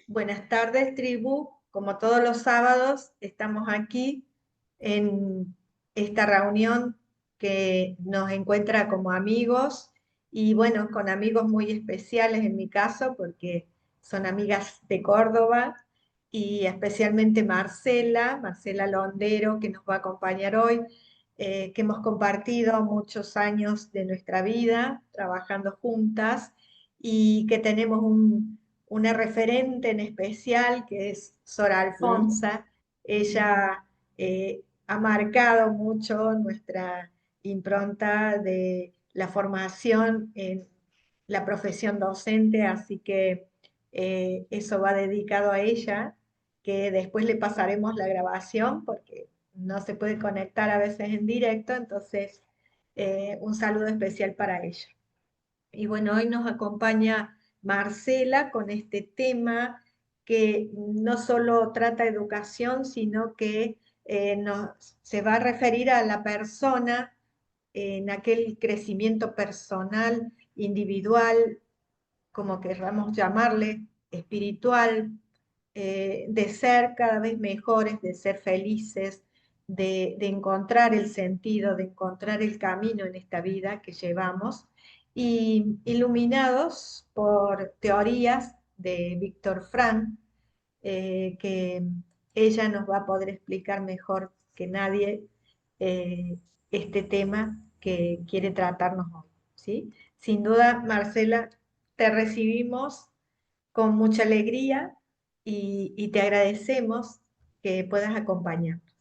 Buenas tardes, tribu. Como todos los sábados, estamos aquí en esta reunión que nos encuentra como amigos y bueno, con amigos muy especiales en mi caso, porque son amigas de Córdoba y especialmente Marcela Londero, que nos va a acompañar hoy, que hemos compartido muchos años de nuestra vida trabajando juntas y que tenemos una referente en especial que es Sora Mm. Alfonsa. Ella ha marcado mucho nuestra impronta de la formación en la profesión docente, así que eso va dedicado a ella, que después le pasaremos la grabación porque no se puede conectar a veces en directo, entonces un saludo especial para ella. Y bueno, hoy nos acompaña Marcela con este tema que no solo trata educación, sino que se va a referir a la persona en aquel crecimiento personal, individual, como querramos llamarle, espiritual, de ser cada vez mejores, de ser felices, de encontrar el sentido, de encontrar el camino en esta vida que llevamos, y iluminados por teorías de Víctor Frank, que ella nos va a poder explicar mejor que nadie este tema que quiere tratarnos hoy, ¿sí? Sin duda, Marcela, te recibimos con mucha alegría y te agradecemos que puedas acompañarnos.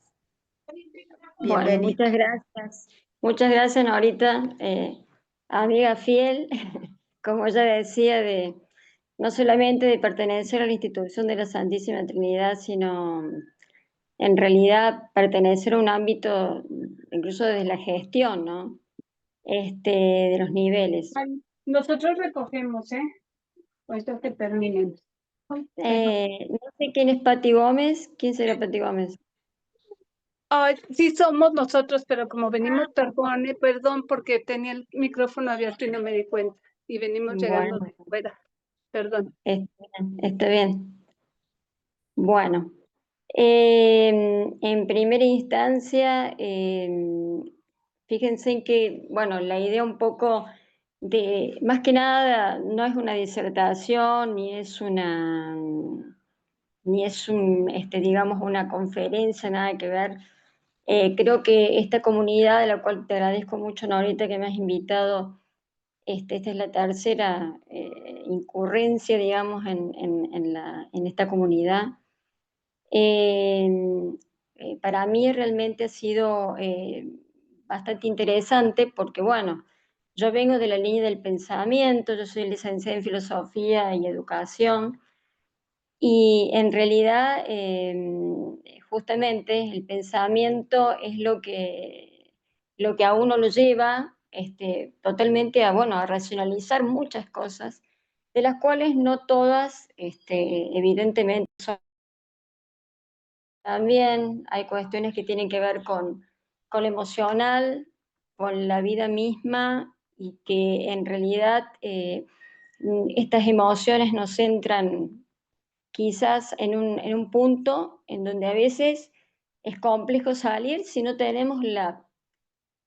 Bueno, Bienvenida. muchas gracias. Muchas gracias, Norita, amiga fiel, como ella decía, de no solamente de pertenecer a la institución de la Santísima Trinidad, sino en realidad pertenecer a un ámbito, incluso desde la gestión, ¿no? De los niveles. Ay, nosotros recogemos, ¿eh? Pues que terminen. No sé quién es Pati Gómez. ¿Quién será Pati Gómez? Ay, sí somos nosotros, pero como venimos, perdón, porque tenía el micrófono abierto y no me di cuenta. Y venimos llegando Bueno, de fuera. Perdón. está bien, está bien. Bueno. En primera instancia, fíjense en que, bueno, la idea un poco de, más que nada, no es una disertación, ni es digamos, una conferencia, nada que ver. Creo que esta comunidad, de la cual te agradezco mucho, Norita, que me has invitado, esta es la tercera incurrencia, digamos, en esta comunidad. Eh, para mí realmente ha sido bastante interesante porque, bueno, yo vengo de la línea del pensamiento, yo soy licenciada en filosofía y educación, y en realidad justamente el pensamiento es lo que a uno lo lleva totalmente a, bueno, a racionalizar muchas cosas, de las cuales no todas, evidentemente, también hay cuestiones que tienen que ver con lo emocional, con la vida misma y que en realidad estas emociones nos centran quizás en un punto en donde a veces es complejo salir si no tenemos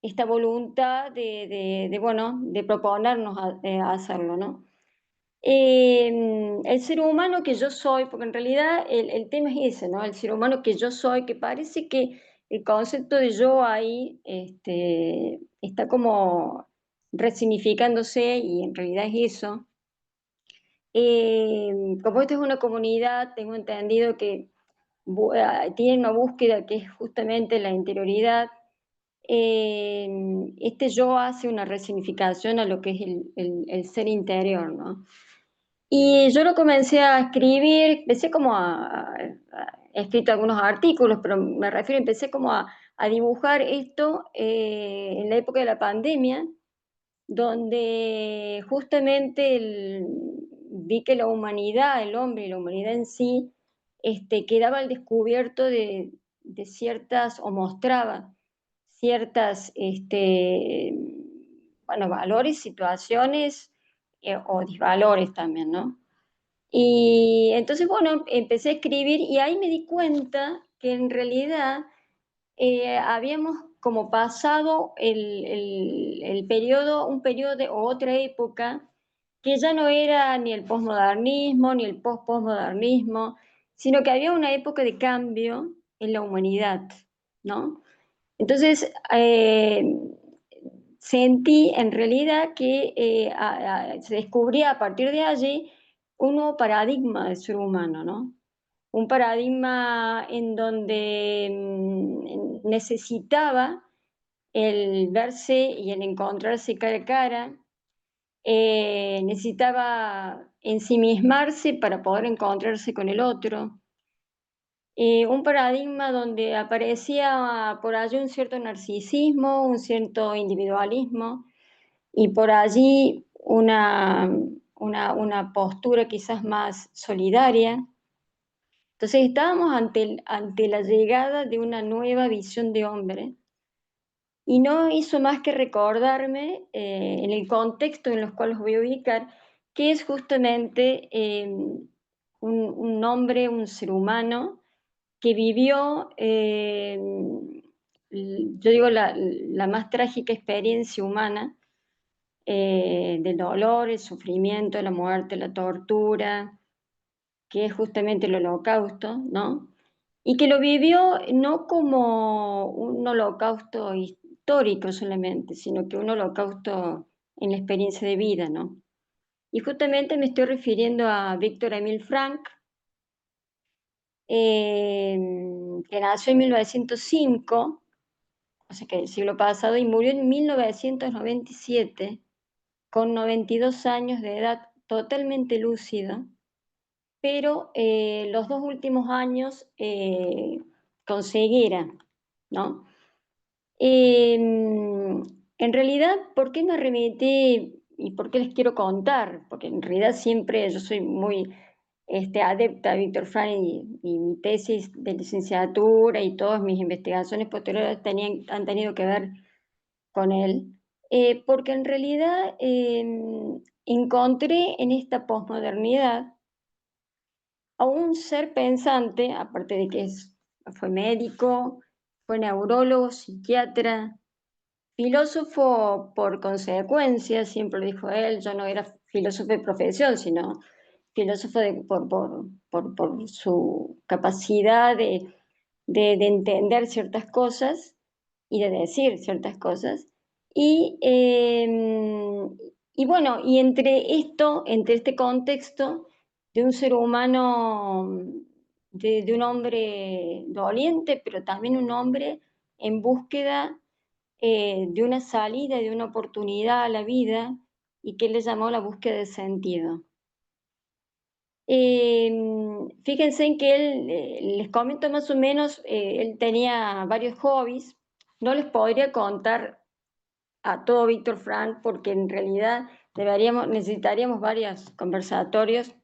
esta voluntad bueno, de proponernos a hacerlo, ¿no? El ser humano que yo soy, porque en realidad el tema es ese, ¿no? El ser humano que yo soy, que parece que el concepto de yo ahí está como resignificándose y en realidad es eso. Como esta es una comunidad, tengo entendido que tiene una búsqueda que es justamente la interioridad. Este yo hace una resignificación a lo que es el ser interior, ¿no? Y yo lo comencé a escribir, empecé como he escrito algunos artículos, pero me refiero, empecé como a dibujar esto en la época de la pandemia, donde justamente vi que la humanidad, el hombre y la humanidad en sí, quedaba al descubierto de ciertas, o mostraba ciertas, bueno, valores, situaciones o disvalores también, ¿no? Y entonces, bueno, empecé a escribir y ahí me di cuenta que en realidad habíamos como pasado el periodo, un periodo o otra época que ya no era ni el posmodernismo ni el post-posmodernismo, sino que había una época de cambio en la humanidad, ¿no? Entonces, sentí en realidad que se descubría a partir de allí un nuevo paradigma del ser humano, ¿no? Un paradigma en donde necesitaba el verse y el encontrarse cara a cara, necesitaba ensimismarse para poder encontrarse con el otro, un paradigma donde aparecía por allí un cierto narcisismo, un cierto individualismo y por allí una postura quizás más solidaria. Entonces estábamos ante la llegada de una nueva visión de hombre y no hizo más que recordarme en el contexto en los cual los voy a ubicar, que es justamente un hombre, un ser humano que vivió, yo digo, la más trágica experiencia humana del dolor, el sufrimiento, la muerte, la tortura, que es justamente el holocausto, ¿no? Y que lo vivió no como un holocausto histórico solamente, sino que un holocausto en la experiencia de vida, ¿no? Y justamente me estoy refiriendo a Víctor Emil Frank, eh, que nació en 1905, o sea que el siglo pasado, y murió en 1997, con 92 años de edad, totalmente lúcido, pero los dos últimos años con ceguera, ¿no? En realidad, ¿por qué me remití y por qué les quiero contar? Porque en realidad siempre yo soy muy adepta a Víctor Frank y mi tesis de licenciatura y todas mis investigaciones posteriores han tenido que ver con él, porque en realidad encontré en esta posmodernidad a un ser pensante, aparte de que fue médico, fue neurólogo, psiquiatra, filósofo por consecuencia, siempre lo dijo él, yo no era filósofo de profesión, sino filósofo por su capacidad de entender ciertas cosas y de decir ciertas cosas. Y, y bueno, y entre esto, entre este contexto de un ser humano, de un hombre doliente, pero también un hombre en búsqueda de una salida, de una oportunidad a la vida, y que él le llamó la búsqueda de sentido. Eh, Fíjense en que él, les comento más o menos, él tenía varios hobbies, no les podría contar a todo Víctor Frank porque en realidad necesitaríamos varios conversatorios,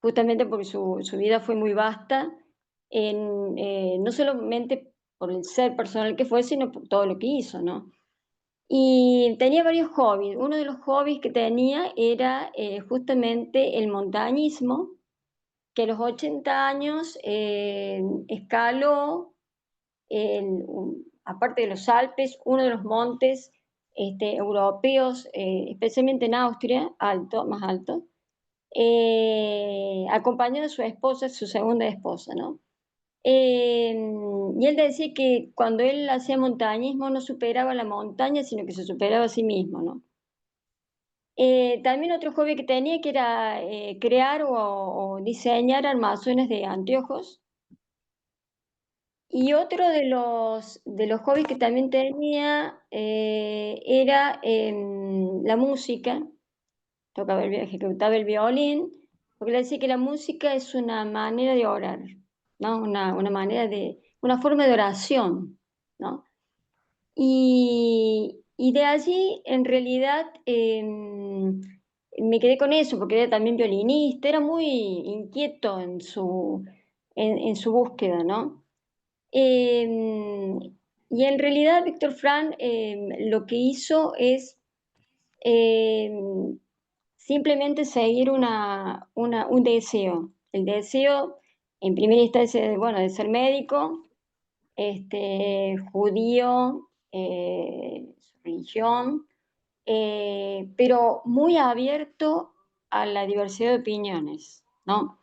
justamente porque su vida fue muy vasta, no solamente por el ser personal que fue, sino por todo lo que hizo, ¿no? Y tenía varios hobbies. Uno de los hobbies que tenía era justamente el montañismo, que a los 80 años escaló, aparte de los Alpes, uno de los montes europeos, especialmente en Austria, más alto, acompañado de su esposa, su segunda esposa, ¿no? Eh, y él decía que cuando él hacía montañismo no superaba la montaña, sino que se superaba a sí mismo, ¿no? También otro hobby que tenía que era crear o diseñar armazones de anteojos. Y otro de los hobbies que también tenía era la música, ejecutaba el violín, porque le decía que la música es una manera de orar, ¿no? Una manera una forma de oración, ¿no? Y de allí, en realidad, me quedé con eso, porque era también violinista, era muy inquieto en su búsqueda, ¿no? Y en realidad, Víctor Frank lo que hizo es eh, simplemente seguir un deseo. El deseo, en primera instancia, bueno, de ser médico, judío, su religión, pero muy abierto a la diversidad de opiniones, ¿no?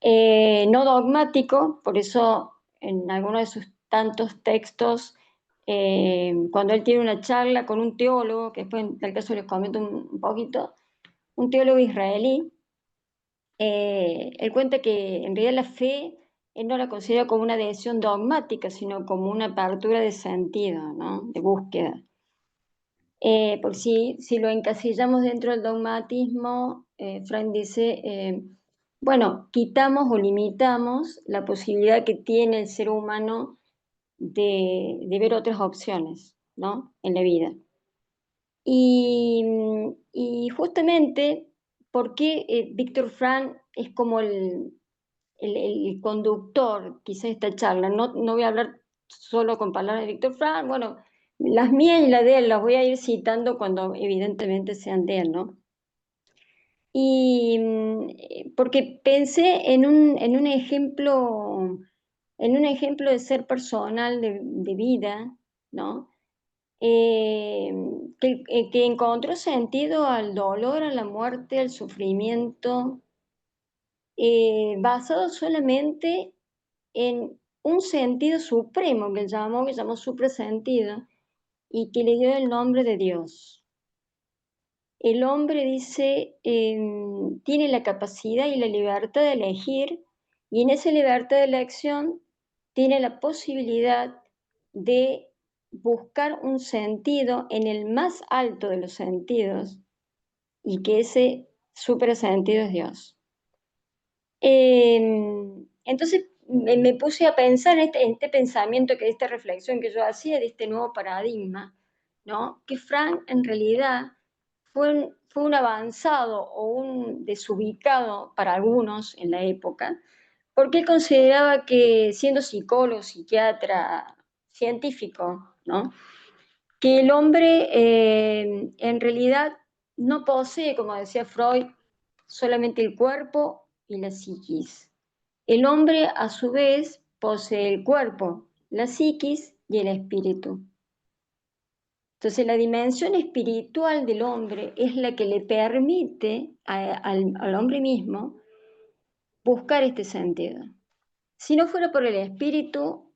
No dogmático, por eso en algunos de sus tantos textos, cuando él tiene una charla con un teólogo, que después en tal caso les comento un poquito, un teólogo israelí, él cuenta que en realidad la fe él no la considera como una adhesión dogmática, sino como una apertura de sentido, ¿no? De búsqueda. Por si lo encasillamos dentro del dogmatismo, Frank dice, bueno, quitamos o limitamos la posibilidad que tiene el ser humano de ver otras opciones, ¿no? En la vida. Y, y justamente, ¿por qué Víctor Frank es como el conductor, quizá, de esta charla? No voy a hablar solo con palabras de Víctor Frank, bueno, las mías y las de él las voy a ir citando cuando evidentemente sean de él, ¿no? Y porque pensé en un ejemplo de ser personal, de vida, ¿no? Eh, que encontró sentido al dolor, a la muerte, al sufrimiento, basado solamente en un sentido supremo que llamó suprasentido, y que le dio el nombre de Dios. El hombre, dice, tiene la capacidad y la libertad de elegir, y en esa libertad de elección tiene la posibilidad de buscar un sentido en el más alto de los sentidos, y que ese supersentido es Dios. Entonces me puse a pensar en este pensamiento, esta reflexión que yo hacía de este nuevo paradigma, ¿no? Que Frank en realidad fue un avanzado o un desubicado para algunos en la época, porque él consideraba que, siendo psicólogo, psiquiatra, científico, ¿no? Que el hombre en realidad no posee, como decía Freud, solamente el cuerpo y la psiquis. El hombre, a su vez, posee el cuerpo, la psiquis y el espíritu. Entonces, la dimensión espiritual del hombre es la que le permite al hombre mismo buscar este sentido. Si no fuera por el espíritu,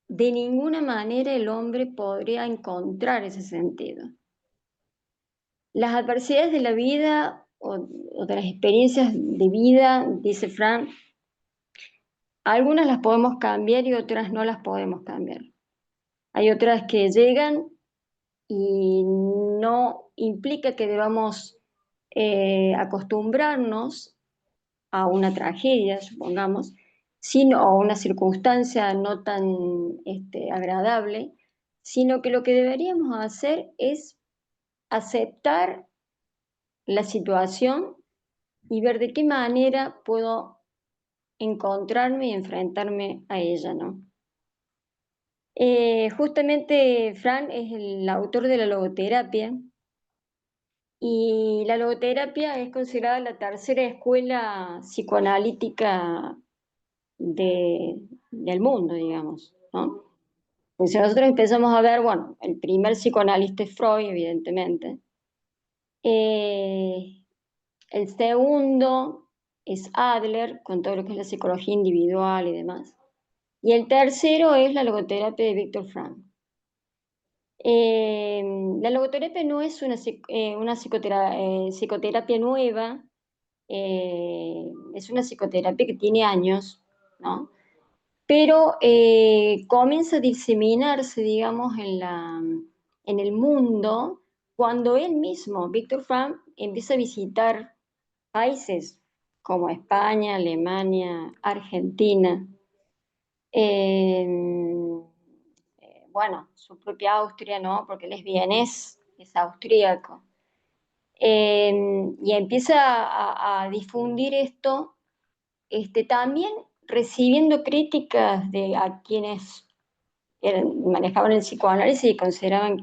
de ninguna manera el hombre podría encontrar ese sentido. Las adversidades de la vida o de las experiencias de vida, dice Frank, algunas las podemos cambiar y otras no las podemos cambiar. Hay otras que llegan y no implica que debamos acostumbrarnos a una tragedia, supongamos, sino a una circunstancia no tan agradable, sino que lo que deberíamos hacer es aceptar la situación y ver de qué manera puedo encontrarme y enfrentarme a ella, ¿no? Justamente Frank es el autor de la logoterapia, y la logoterapia es considerada la tercera escuela psicoanalítica del mundo, digamos, ¿no? Pues si nosotros empezamos a ver, bueno, el primer psicoanalista es Freud, evidentemente. El segundo es Adler, con todo lo que es la psicología individual y demás. Y el tercero es la logoterapia de Viktor Frankl. La logoterapia no es una psicoterapia nueva, es una psicoterapia que tiene años, ¿no? Pero comienza a diseminarse, digamos, en el mundo cuando él mismo, Viktor Frankl, empieza a visitar países como España, Alemania, Argentina, eh, bueno, su propia Austria, ¿no? Porque él es vienés, es austríaco. Y empieza a difundir esto, también recibiendo críticas de a quienes manejaban el psicoanálisis y consideraban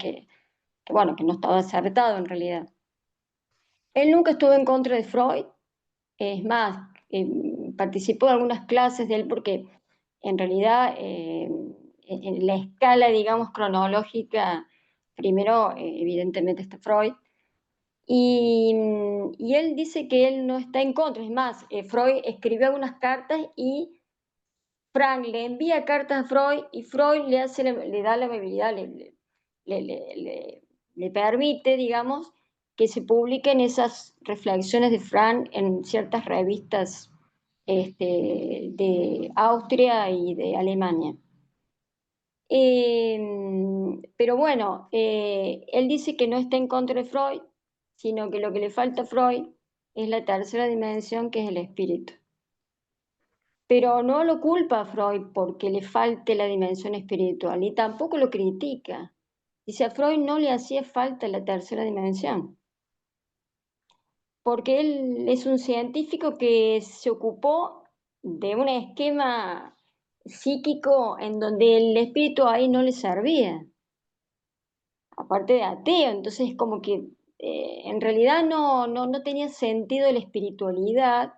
bueno, que no estaba acertado en realidad. Él nunca estuvo en contra de Freud, es más, participó de algunas clases de él porque en realidad en la escala, digamos, cronológica, primero evidentemente está Freud, y él dice que él no está en contra, es más, Freud escribió unas cartas y Frank le envía cartas a Freud y Freud le da la amabilidad, le, le- le- le permite, digamos, que se publiquen esas reflexiones de Frank en ciertas revistas de Austria y de Alemania. Pero bueno, él dice que no está en contra de Freud, sino que lo que le falta a Freud es la tercera dimensión, que es el espíritu. Pero no lo culpa a Freud porque le falte la dimensión espiritual y tampoco lo critica. Dice, a Freud no le hacía falta la tercera dimensión, porque él es un científico que se ocupó de un esquema psíquico en donde el espíritu ahí no le servía, aparte de ateo, entonces como que en realidad no tenía sentido la espiritualidad.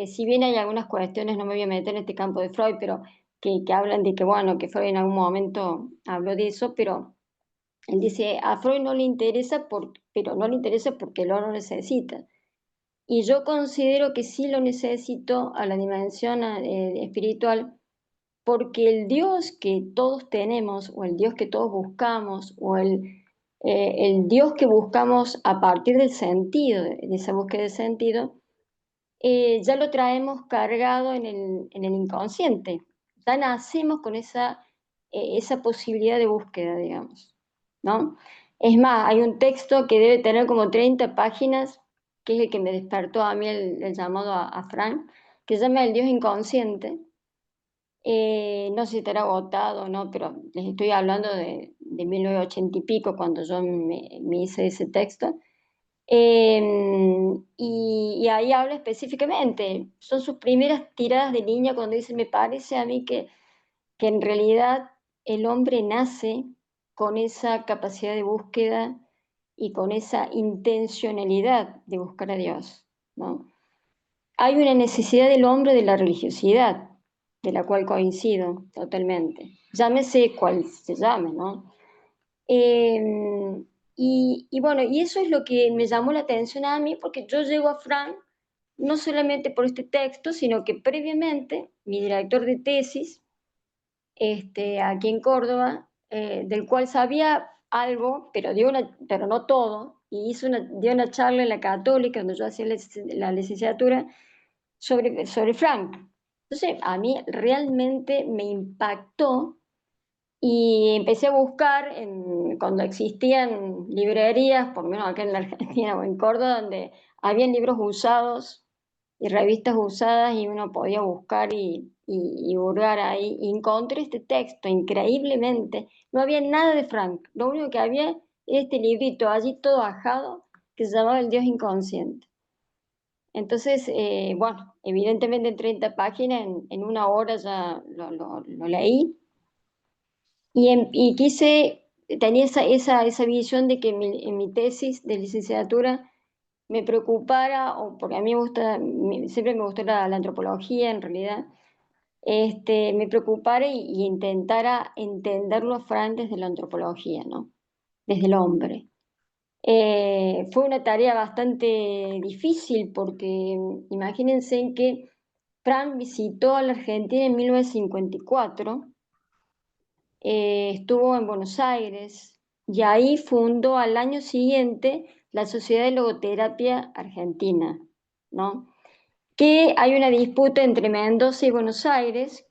Si bien hay algunas cuestiones, no me voy a meter en este campo de Freud, pero que hablan de que, bueno, que Freud en algún momento habló de eso, pero él dice, a Freud no le interesa, pero no le interesa porque lo necesita. Y yo considero que sí lo necesito a la dimensión espiritual, porque el Dios que todos tenemos, o el Dios que todos buscamos, o el Dios que buscamos a partir del sentido, de esa búsqueda de sentido, ya lo traemos cargado en el inconsciente. Ya nacemos con esa posibilidad de búsqueda, digamos, ¿no? Es más, hay un texto que debe tener como 30 páginas, que es el que me despertó a mí el llamado a Frank, que se llama El Dios Inconsciente. No sé si estará agotado o no, pero les estoy hablando de 1980 y pico, cuando yo me hice ese texto. Y ahí habla específicamente, son sus primeras tiradas de línea cuando dice, me parece a mí que en realidad el hombre nace con esa capacidad de búsqueda y con esa intencionalidad de buscar a Dios, ¿no? Hay una necesidad del hombre de la religiosidad, de la cual coincido totalmente. Llámese cual se llame, ¿no? Eh, y bueno, y eso es lo que me llamó la atención a mí, porque yo llego a Frank no solamente por este texto, sino que previamente mi director de tesis, aquí en Córdoba, del cual sabía algo, pero no todo, y dio una charla en la Católica, donde yo hacía la licenciatura, sobre Frank. Entonces, a mí realmente me impactó y empecé a buscar cuando existían librerías, por lo menos acá en la Argentina o en Córdoba, donde habían libros usados y revistas usadas y uno podía buscar y hurgar ahí. Y encontré este texto increíblemente. No había nada de Frank, lo único que había era este librito allí todo ajado que se llamaba El Dios Inconsciente. Entonces, bueno, evidentemente en 30 páginas, en una hora ya lo leí y tenía esa visión de que en mi tesis de licenciatura me preocupara, o porque a mí siempre me gustó la antropología en realidad, me preocupara y intentara entenderlo a Frank desde la antropología, ¿no? Desde el hombre. Fue una tarea bastante difícil porque imagínense en que Frank visitó a la Argentina en 1954, estuvo en Buenos Aires y ahí fundó al año siguiente la Sociedad de Logoterapia Argentina, ¿no? Que hay una disputa entre Mendoza y Buenos Aires,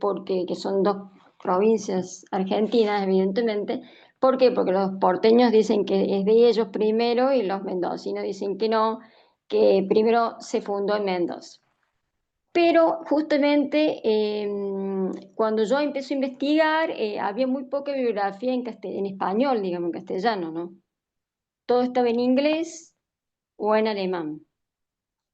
porque que son dos provincias argentinas, evidentemente. ¿Por qué? Porque los porteños dicen que es de ellos primero y los mendocinos dicen que no, que primero se fundó en Mendoza. Pero justamente cuando yo empecé a investigar, había muy poca bibliografía en español, digamos, en castellano, ¿no? Todo estaba en inglés o en alemán.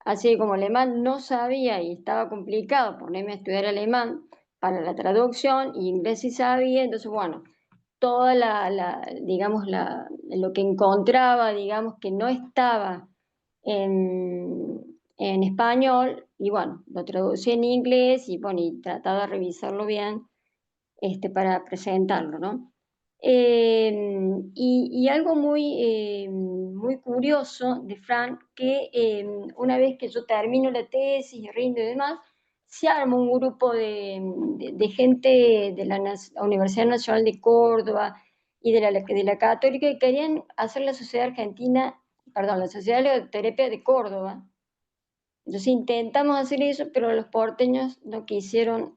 Así que como alemán no sabía y estaba complicado ponerme a estudiar alemán para la traducción, y inglés sí sabía, entonces bueno, toda digamos, lo que encontraba, digamos, que no estaba en español, y bueno, lo traducí en inglés y bueno, y trataba de revisarlo bien para presentarlo, ¿no? Y algo muy curioso de Frank, que una vez que yo termino la tesis y rindo y demás, se arma un grupo de gente de la Universidad Nacional de Córdoba y de la Católica que querían hacer la Sociedad Argentina, perdón, la Sociedad de Logoterapia de Córdoba. Entonces intentamos hacer eso, pero los porteños no quisieron,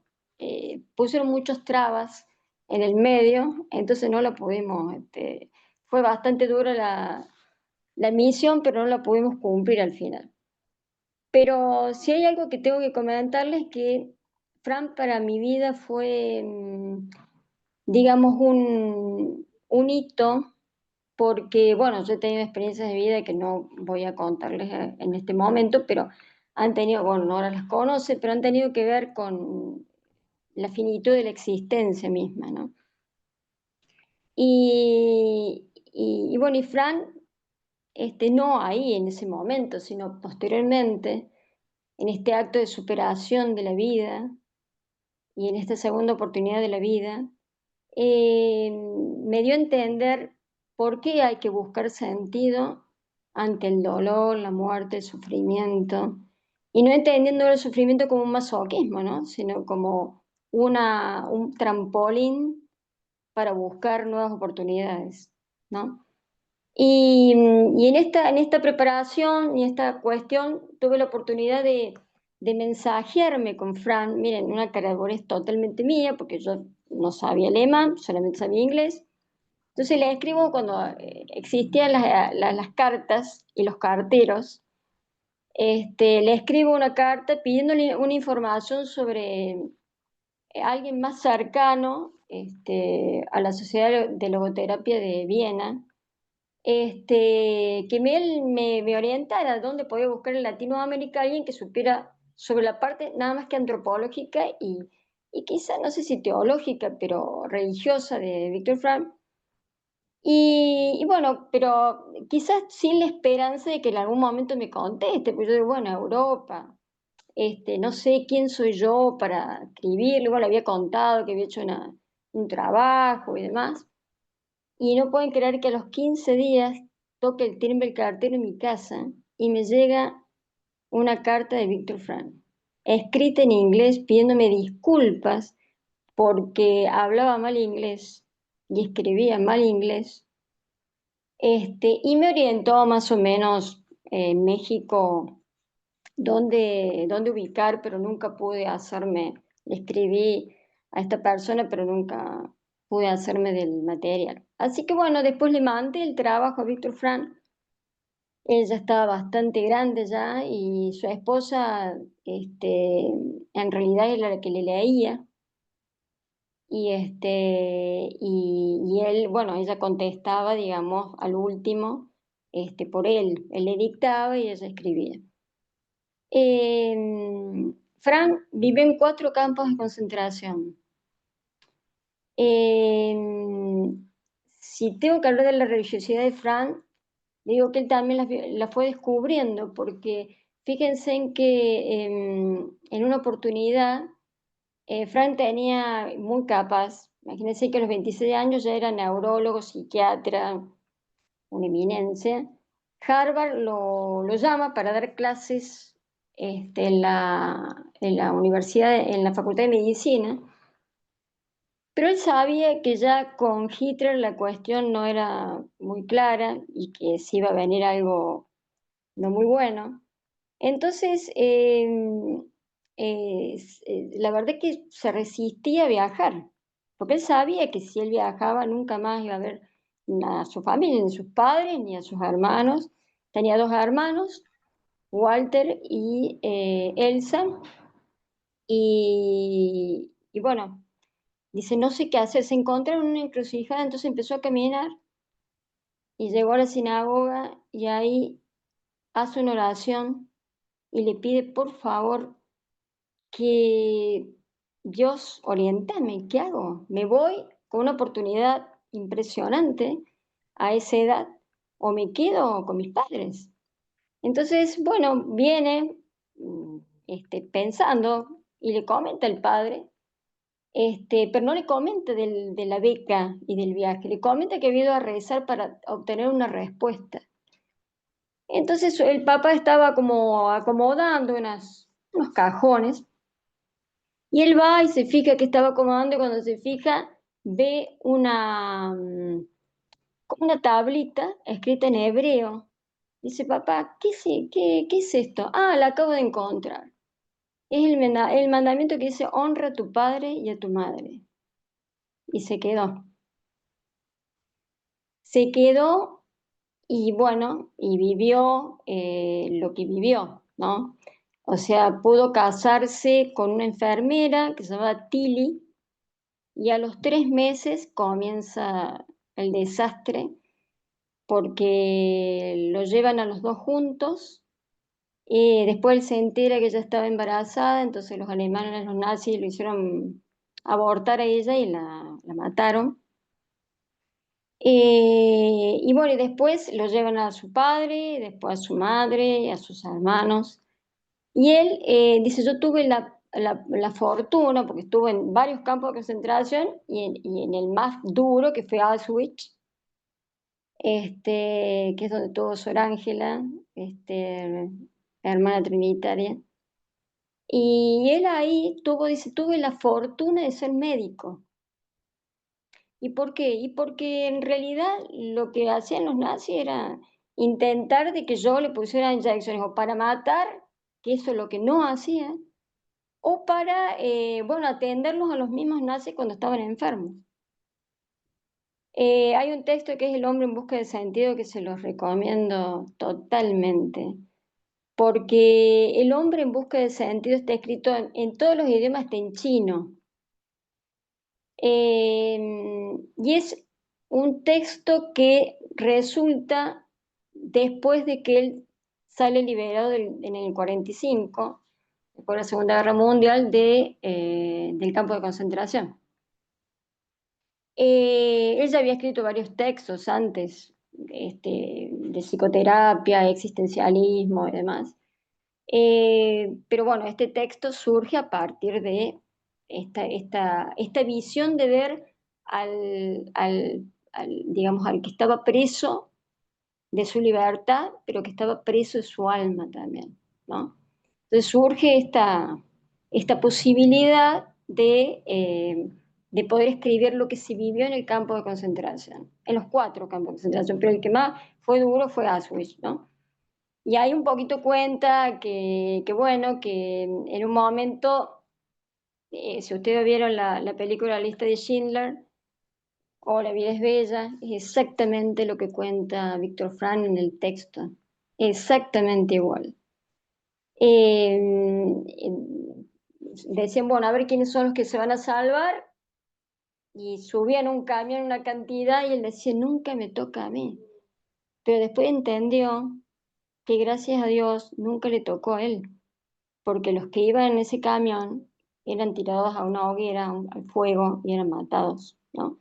pusieron muchas trabas en el medio, entonces no la pudimos, fue bastante dura la misión, pero no la pudimos cumplir al final. Pero si hay algo que tengo que comentarles, que Fran para mi vida fue, digamos, un hito, porque, bueno, yo he tenido experiencias de vida que no voy a contarles en este momento, pero han tenido, bueno, ahora las conoce, pero han tenido que ver con la finitud de la existencia misma, ¿no? Y bueno, y Fran, no ahí en ese momento, sino posteriormente, en este acto de superación de la vida y en esta segunda oportunidad de la vida, me dio a entender por qué hay que buscar sentido ante el dolor, la muerte, el sufrimiento, y no entendiendo el sufrimiento como un masoquismo, ¿no? Sino como un trampolín para buscar nuevas oportunidades, ¿no? Y en esta preparación y esta cuestión tuve la oportunidad de mensajearme con Fran, miren, una caraboles totalmente mía, porque yo no sabía alemán, solamente sabía inglés. Entonces le escribo cuando existían las cartas y los carteros, le escribo una carta pidiéndole una información sobre alguien más cercano a la Sociedad de Logoterapia de Viena, que él me orientara a dónde podía buscar en Latinoamérica alguien que supiera sobre la parte nada más que antropológica y quizá, no sé si teológica, pero religiosa de Víctor Frank. Y bueno, pero quizás sin la esperanza de que en algún momento me conteste, pues yo digo, bueno, Europa, no sé quién soy yo para escribir, luego le había contado que había hecho un trabajo y demás. Y no pueden creer que a los 15 días toque el timbre el cartero en mi casa y me llega una carta de Víctor Frank, escrita en inglés pidiéndome disculpas porque hablaba mal inglés y escribía mal inglés. Y me orientó más o menos en México dónde ubicar, pero nunca pude hacerme, le escribí a esta persona, pero nunca pude hacerme del material. Así que bueno, después le mandé el trabajo a Víctor Frank. Ella estaba bastante grande ya y su esposa, en realidad era la que le leía. Y él, bueno, ella contestaba, digamos, al último, por él. Él le dictaba y ella escribía. Frank vive en 4 campos de concentración. Si tengo que hablar de la religiosidad de Frank, digo que él también la fue descubriendo, porque fíjense en que en una oportunidad Frank tenía muy capaz, imagínense que a los 26 años ya era neurólogo, psiquiatra, una eminencia. Harvard lo llama para dar clases en la universidad, en la Facultad de Medicina, pero él sabía que ya con Hitler la cuestión no era muy clara y que se iba a venir algo no muy bueno. Entonces, la verdad que se resistía a viajar, porque él sabía que si él viajaba nunca más iba a ver a su familia, ni a sus padres, ni a sus hermanos. Tenía 2 hermanos, Walter y Elsa, y bueno, dice, no sé qué hacer, se encontraron en una encrucijada, entonces empezó a caminar y llegó a la sinagoga y ahí hace una oración y le pide por favor que Dios oriéntame, ¿qué hago? Me voy con una oportunidad impresionante a esa edad, o me quedo con mis padres. Entonces, bueno, viene pensando y le comenta al padre, pero no le comenta de la beca y del viaje, le comenta que había ido a rezar para obtener una respuesta. Entonces el papá estaba como acomodando unos cajones y él va y se fija que estaba acomodando y cuando se fija ve como una tablita escrita en hebreo. Dice, papá, ¿qué es esto? Ah, la acabo de encontrar. Es el mandamiento que dice, honra a tu padre y a tu madre. Y se quedó. Se quedó y bueno, y vivió lo que vivió, ¿no? O sea, pudo casarse con una enfermera que se llama Tilly y a los 3 meses comienza el desastre porque lo llevan a los dos juntos. Después él se entera que ella estaba embarazada, entonces los alemanes, los nazis, lo hicieron abortar a ella y la mataron. Y bueno, y después lo llevan a su padre, después a su madre, a sus hermanos. Y él dice, yo tuve la fortuna, porque estuve en varios campos de concentración y en el más duro, que fue Auschwitz, que es donde tuvo Sor Ángela, hermana trinitaria. Y él ahí dice, tuve la fortuna de ser médico. ¿Y por qué? Y porque en realidad lo que hacían los nazis era intentar de que yo le pusiera inyecciones o para matar, que eso es lo que no hacían, o para, bueno, atenderlos a los mismos nazis cuando estaban enfermos. Hay un texto que es El hombre en busca de sentido que se los recomiendo totalmente, porque El hombre en busca de sentido está escrito en todos los idiomas, está en chino. Y es un texto que resulta después de que él sale liberado en el 45, después de la Segunda Guerra Mundial, del campo de concentración. Él ya había escrito varios textos antes, de psicoterapia, existencialismo y demás. Pero bueno, este texto surge a partir de esta visión de ver digamos, al que estaba preso de su libertad, pero que estaba preso de su alma también, ¿no? Entonces surge esta posibilidad de poder escribir lo que se vivió en el campo de concentración, en los 4 campos de concentración, pero el que más fue duro fue Auschwitz, ¿no? Y ahí un poquito cuenta bueno, que en un momento, si ustedes vieron la película La lista de Schindler o La vida es bella, es exactamente lo que cuenta Víctor Frank en el texto, exactamente igual. Decían, bueno, a ver quiénes son los que se van a salvar, y subían un camión, una cantidad, y él decía, nunca me toca a mí. Pero después entendió que gracias a Dios nunca le tocó a él, porque los que iban en ese camión eran tirados a una hoguera, al fuego, y eran matados, ¿no?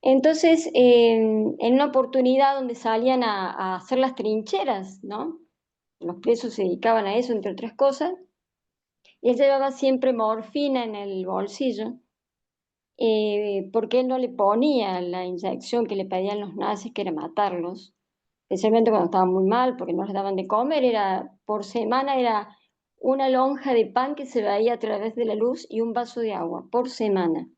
Entonces, en una oportunidad donde salían a hacer las trincheras, ¿no? Los presos se dedicaban a eso, entre otras cosas, y él llevaba siempre morfina en el bolsillo, porque él no le ponía la inyección que le pedían los nazis, que era matarlos, especialmente cuando estaban muy mal, porque no les daban de comer, por semana era una lonja de pan que se veía a través de la luz y un vaso de agua, por semana.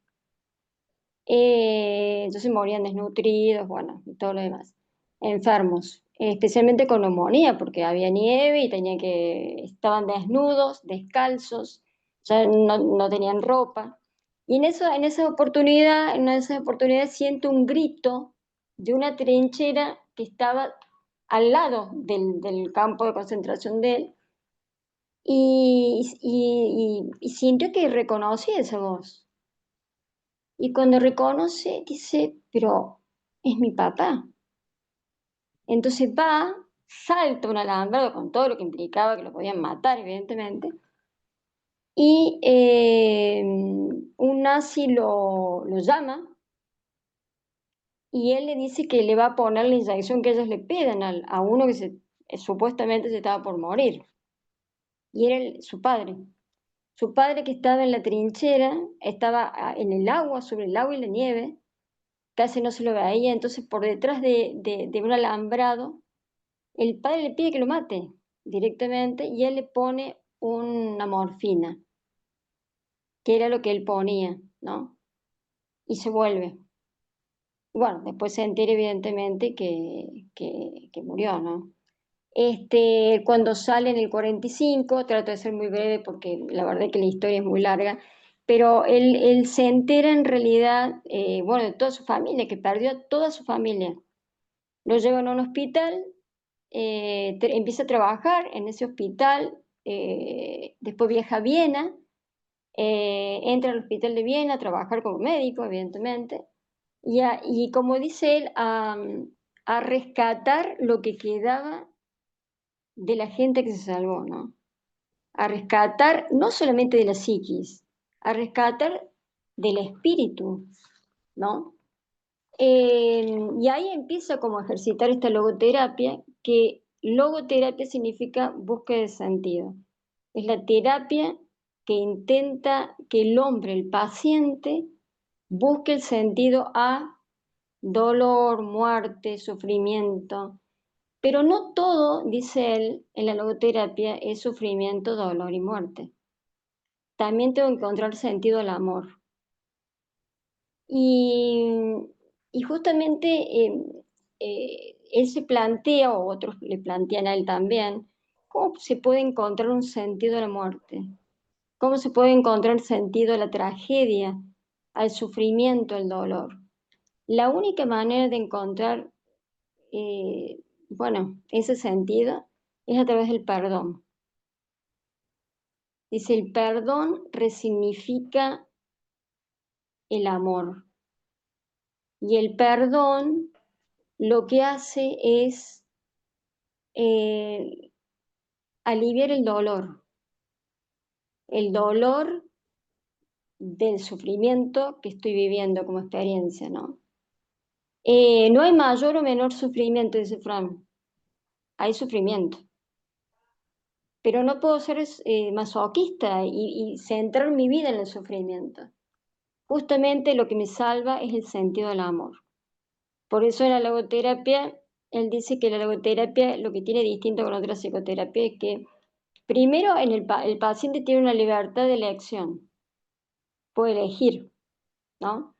Entonces morían desnutridos, bueno, y todo lo demás. Enfermos, especialmente con neumonía, porque había nieve y estaban desnudos, descalzos, ya no tenían ropa. Y en una de esas oportunidades siento un grito de una trinchera que estaba al lado del campo de concentración de él, y siento que reconocí esa voz. Y cuando reconoce, dice, pero es mi papá. Entonces va, salta un alambrado con todo lo que implicaba, que lo podían matar, evidentemente, y un nazi lo llama y él le dice que le va a poner la inyección que ellos le piden a uno que supuestamente se estaba por morir. Y era su padre. Su padre que estaba en la trinchera, estaba en el agua, sobre el agua y la nieve, casi no se lo veía, entonces por detrás de un alambrado, el padre le pide que lo mate directamente y él le pone una morfina, que era lo que él ponía, ¿no? Y se vuelve. Bueno, después se entera evidentemente que murió, ¿no? Cuando sale en el 45, trato de ser muy breve porque la verdad es que la historia es muy larga, pero él se entera en realidad, bueno, de toda su familia, que perdió a toda su familia. Lo llevan a un hospital, empieza a trabajar en ese hospital, después viaja a Viena, entra al hospital de Viena a trabajar como médico, evidentemente, y como dice él, a rescatar lo que quedaba de la gente que se salvó, ¿no? A rescatar no solamente de la psiquis, a rescatar del espíritu, ¿no? Y ahí empieza como a ejercitar esta logoterapia, que logoterapia significa búsqueda de sentido. Es la terapia que intenta que el hombre, el paciente, busque el sentido a dolor, muerte, sufrimiento. Pero no todo, dice él, en la logoterapia es sufrimiento, dolor y muerte. También tengo que encontrar sentido al amor. Y, y justamente él se plantea, o otros le plantean a él también, cómo se puede encontrar un sentido a la muerte, cómo se puede encontrar sentido a la tragedia, al sufrimiento, al dolor. La única manera de encontrar, bueno, ese sentido es a través del perdón. Dice, el perdón resignifica el amor. Y el perdón lo que hace es eh, aliviar el dolor del sufrimiento que estoy viviendo como experiencia, ¿no? No hay mayor o menor sufrimiento, dice Fran, hay sufrimiento, pero no puedo ser masoquista y centrar mi vida en el sufrimiento. Justamente lo que me salva es el sentido del amor. Por eso en la logoterapia, él dice que la logoterapia lo que tiene distinto con otra psicoterapia es que primero el paciente tiene una libertad de elección, puede elegir, ¿no?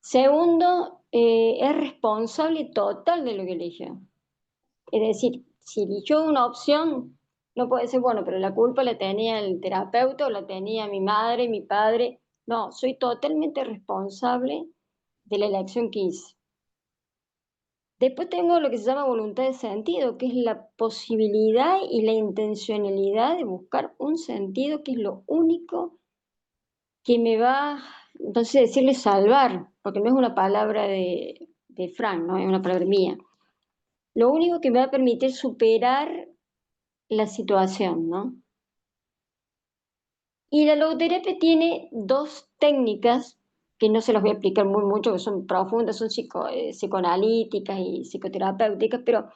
Segundo, es responsable total de lo que eligió. Es decir, si eligió una opción, no puede ser, bueno, pero la culpa la tenía el terapeuta o la tenía mi madre, mi padre. No, soy totalmente responsable de la elección que hice. Después tengo lo que se llama voluntad de sentido, que es la posibilidad y la intencionalidad de buscar un sentido que es lo único que me va, entonces decirle salvar, porque no es una palabra de Frank, no es una palabra mía. Lo único que me va a permitir superar la situación, ¿no? Y la logoterapia tiene dos técnicas que no se las voy a explicar muy mucho, que son profundas, son psicoanalíticas y psicoterapéuticas, pero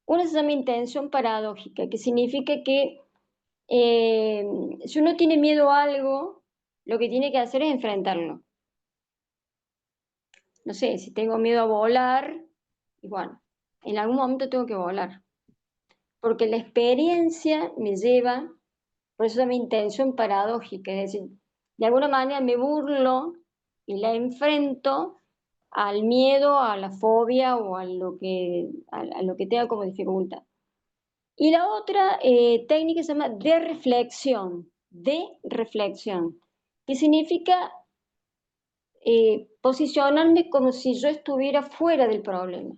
una se llama intención paradójica, que significa que eh, si uno tiene miedo a algo, lo que tiene que hacer es enfrentarlo. No sé, si tengo miedo a volar, y bueno, en algún momento tengo que volar, porque la experiencia me lleva, por eso es mi intención paradójica, es decir, de alguna manera me burlo y la enfrento al miedo, a la fobia o a lo que tenga como dificultad. Y la otra técnica se llama de reflexión, que significa posicionarme como si yo estuviera fuera del problema.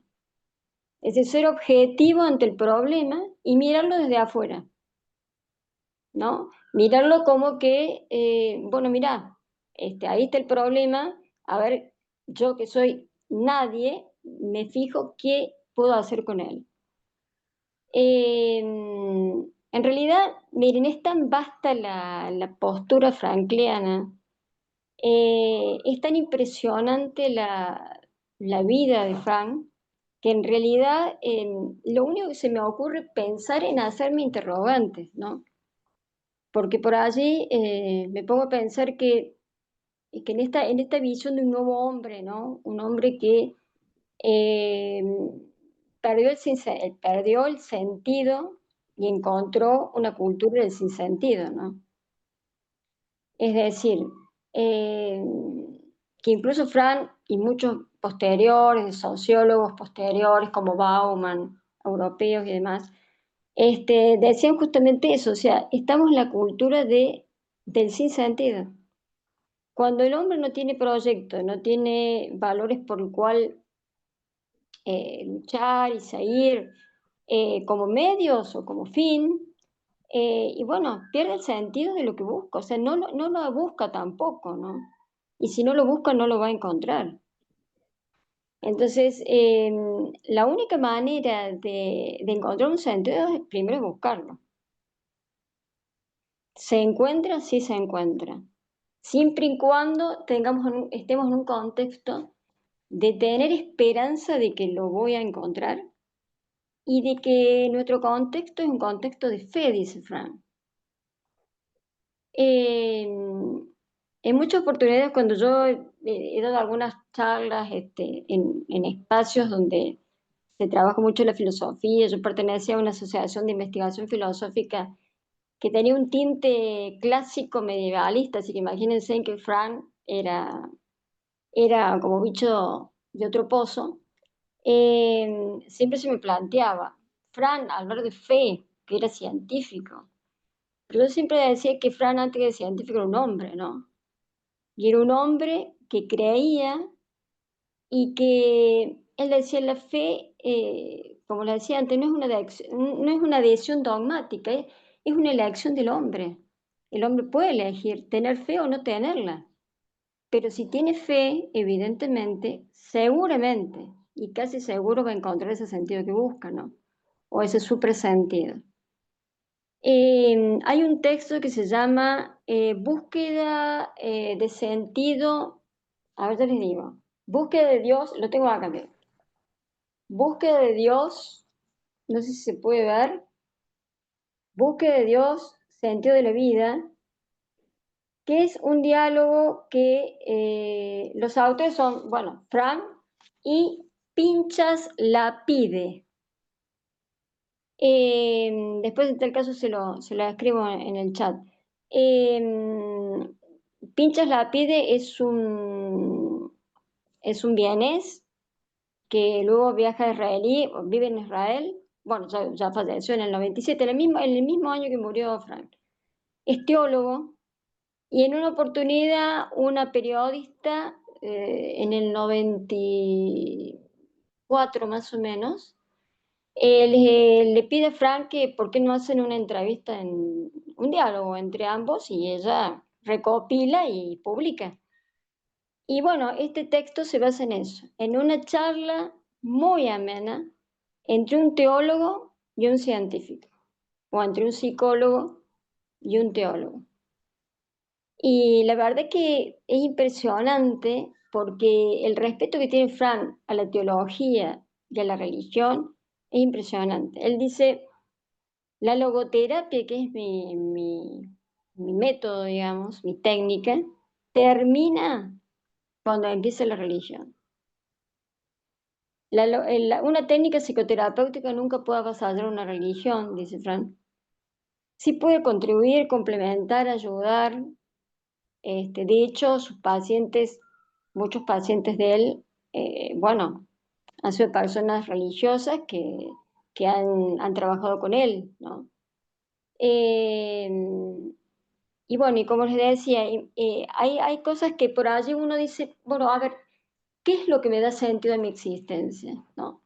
Es decir, ser objetivo ante el problema y mirarlo desde afuera, ¿no? Mirarlo como que, bueno, mira, ahí está el problema, a ver, yo que soy nadie, me fijo qué puedo hacer con él. En realidad, miren, es tan vasta la postura frankliana, es tan impresionante la vida de Frank, que en realidad lo único que se me ocurre es pensar en hacerme interrogantes, ¿no? Porque por allí me pongo a pensar que en esta visión de un nuevo hombre, ¿no? Un hombre que eh, perdió el sentido y encontró una cultura del sinsentido, ¿no? Es decir, eh, que incluso Frank y muchos posteriores, sociólogos posteriores como Bauman, europeos y demás, decían justamente eso, o sea, estamos en la cultura del sinsentido. Cuando el hombre no tiene proyecto, no tiene valores por el cual luchar y seguir como medios o como fin, y bueno, pierde el sentido de lo que busca, o sea, no lo busca tampoco, ¿no? Y si no lo busca, no lo va a encontrar. Entonces, la única manera de encontrar un sentido es primero buscarlo. Se encuentra, sí se encuentra, siempre y cuando estemos en un contexto de tener esperanza de que lo voy a encontrar y de que nuestro contexto es un contexto de fe, dice Frank. Eh, en muchas oportunidades cuando yo he dado algunas charlas en espacios donde se trabaja mucho la filosofía, yo pertenecía a una asociación de investigación filosófica que tenía un tinte clásico medievalista, así que imagínense que Frank era como bicho de otro pozo. Siempre se me planteaba, Frank, hablar de fe, que era científico, pero yo siempre decía que Frank antes de científico era un hombre, ¿no? Y era un hombre que creía y que él decía la fe, como le decía antes, no es una adhesión dogmática, es una elección del hombre. El hombre puede elegir tener fe o no tenerla, pero si tiene fe, evidentemente, seguramente y casi seguro va a encontrar ese sentido que busca, ¿no? O ese supresentido. Hay un texto que se llama Búsqueda de sentido, a ver, ya les digo, búsqueda de Dios, lo tengo acá, mira. Búsqueda de Dios, no sé si se puede ver, búsqueda de Dios, sentido de la vida, que es un diálogo que los autores son, bueno, Frank y Pinchas Lapide. Después, en tal caso, se lo escribo en el chat. Eh, Pinchas Lapide es un vienés que luego viaja a Israel, vive en Israel. Bueno, ya falleció en el 97, en el mismo año que murió Frank. Es teólogo y en una oportunidad una periodista en el 94 más o menos le pide a Frank que por qué no hacen una entrevista, un diálogo entre ambos y ella recopila y publica. Y bueno, este texto se basa en eso, en una charla muy amena entre un teólogo y un científico, o entre un psicólogo y un teólogo. Y la verdad que es impresionante porque el respeto que tiene Frank a la teología y a la religión es impresionante. Él dice, la logoterapia, que es mi método, digamos, mi técnica, termina cuando empieza la religión. Una técnica psicoterapéutica nunca puede avasallar una religión, dice Frank. Sí puede contribuir, complementar, ayudar. De hecho, muchos pacientes de él, bueno, han sido personas religiosas que han trabajado con él, ¿no? Eh, y bueno, y como les decía, hay cosas que por allí uno dice, bueno, a ver, ¿qué es lo que me da sentido a mi existencia? ¿No?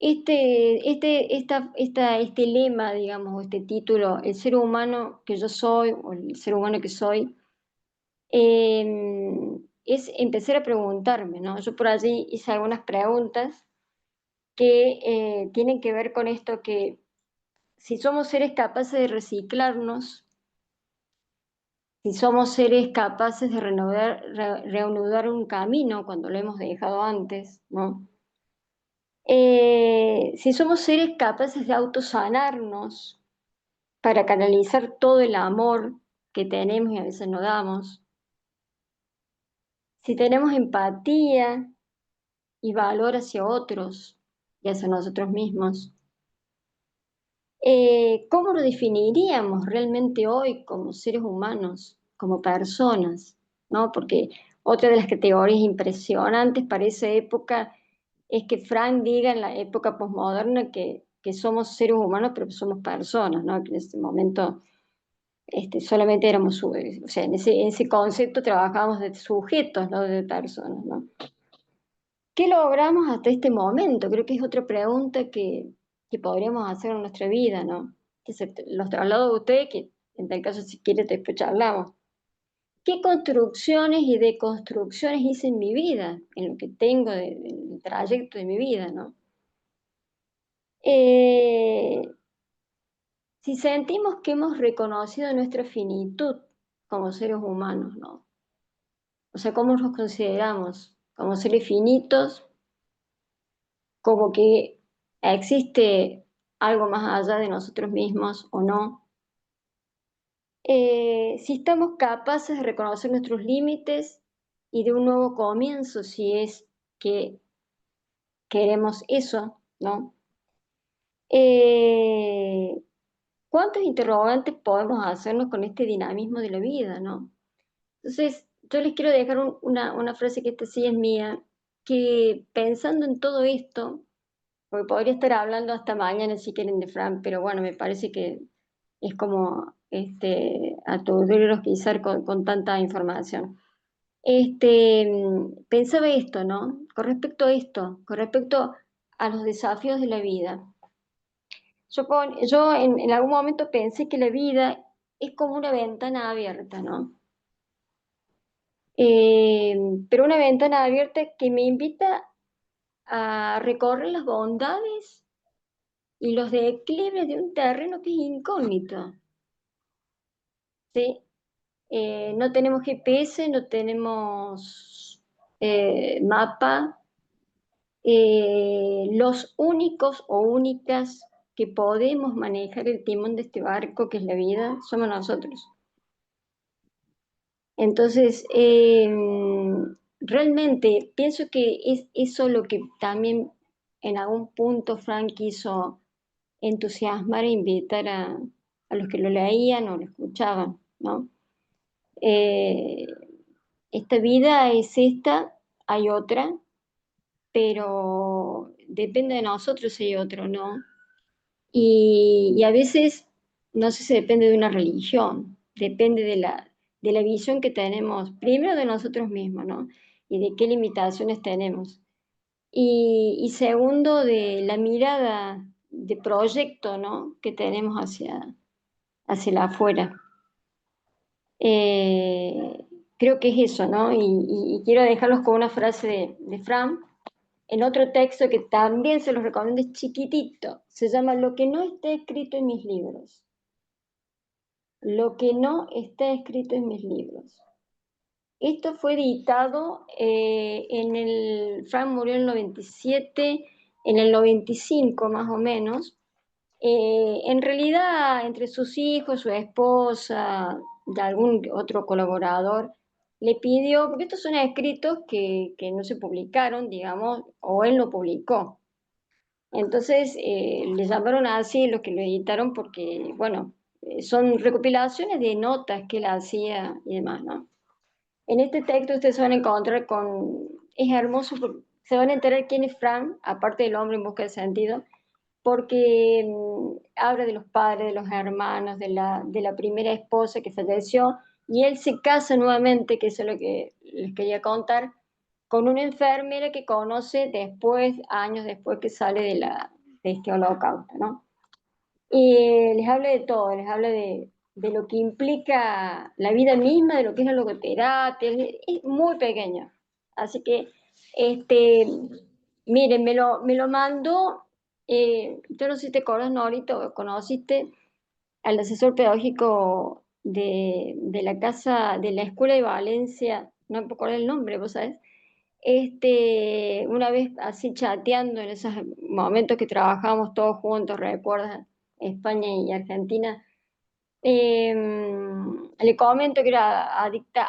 Este lema, digamos, o este título, el ser humano que yo soy, o el ser humano que soy, es empezar a preguntarme, ¿no? Yo por allí hice algunas preguntas que tienen que ver con esto que si somos seres capaces de reciclarnos, si somos seres capaces de reanudar un camino cuando lo hemos dejado antes, ¿no? Si somos seres capaces de autosanarnos para canalizar todo el amor que tenemos y a veces no damos, si tenemos empatía y valor hacia otros y hacia nosotros mismos, ¿cómo lo definiríamos realmente hoy como seres humanos, como personas? ¿No? Porque otra de las categorías impresionantes para esa época es que Frank diga en la época posmoderna que somos seres humanos, pero que somos personas, ¿no? Que en ese momento solamente éramos, o sea, en ese concepto trabajábamos de sujetos, no de personas, ¿no? ¿Qué logramos hasta este momento? Creo que es otra pregunta que podríamos hacer en nuestra vida, ¿no? Los traslado a usted, que en tal caso si quiere después charlamos. ¿Qué construcciones y deconstrucciones hice en mi vida, en lo que tengo del trayecto de mi vida, ¿no? Eh, si sentimos que hemos reconocido nuestra finitud como seres humanos, ¿no? O sea, ¿cómo nos consideramos? Como seres finitos, como que existe algo más allá de nosotros mismos o no. Si estamos capaces de reconocer nuestros límites y de un nuevo comienzo, si es que queremos eso, ¿no? Eh, ¿Cuántos interrogantes podemos hacernos con este dinamismo de la vida, ¿no? Entonces, yo les quiero dejar una frase que esta sí es mía, que pensando en todo esto, porque podría estar hablando hasta mañana si quieren de Fran, pero bueno, me parece que es como aturdirlos quizás con tanta información. Pensaba esto, ¿no? Con respecto a esto, con respecto a los desafíos de la vida. Yo en algún momento pensé que la vida es como una ventana abierta, ¿no? Eh, pero una ventana abierta que me invita a recorrer las bondades y los declives de un terreno que es incógnito, ¿sí? No tenemos GPS, no tenemos mapa. Los únicos o únicas que podemos manejar el timón de este barco, que es la vida, somos nosotros. Entonces, realmente pienso que es eso lo que también en algún punto Frank quiso entusiasmar e invitar a los que lo leían o lo escuchaban, ¿no? Eh, Esta vida es esta, hay otra, pero depende de nosotros si hay otro, ¿no? Y a veces, no sé si depende de una religión, depende de la visión que tenemos, primero de nosotros mismos, ¿no? Y de qué limitaciones tenemos. Y segundo, de la mirada de proyecto, ¿no? Que tenemos hacia la afuera. Eh, Creo que es eso, ¿no? Y quiero dejarlos con una frase de Fran, en otro texto que también se los recomiendo, es chiquitito, se llama Lo que no está escrito en mis libros. Lo que no está escrito en mis libros. Esto fue editado Frank murió en el 97, en el 95 más o menos. En realidad, entre sus hijos, su esposa, de algún otro colaborador, le pidió, porque estos son escritos que no se publicaron, digamos, o él lo publicó. Entonces, le llamaron así los que lo editaron porque, bueno, son recopilaciones de notas que él hacía y demás, ¿no? En este texto ustedes se van a encontrar con, es hermoso, se van a enterar quién es Frank, aparte del hombre en busca de sentido, porque habla de los padres, de los hermanos, de la primera esposa que falleció, y él se casa nuevamente, que eso es lo que les quería contar, con una enfermera que conoce después, años después que sale de este holocausto, ¿no? Y les habla de todo, les habla de lo que implica la vida misma, de lo que es la logoterapia, es muy pequeño. Así que, este, miren, me lo mandó, yo no sé si te acuerdas, Norito, conociste al asesor pedagógico de la casa, de la escuela de Valencia, no me acuerdo el nombre, vos sabés, una vez así chateando en esos momentos que trabajábamos todos juntos, ¿recuerdas? España y Argentina. Le comento que era adicta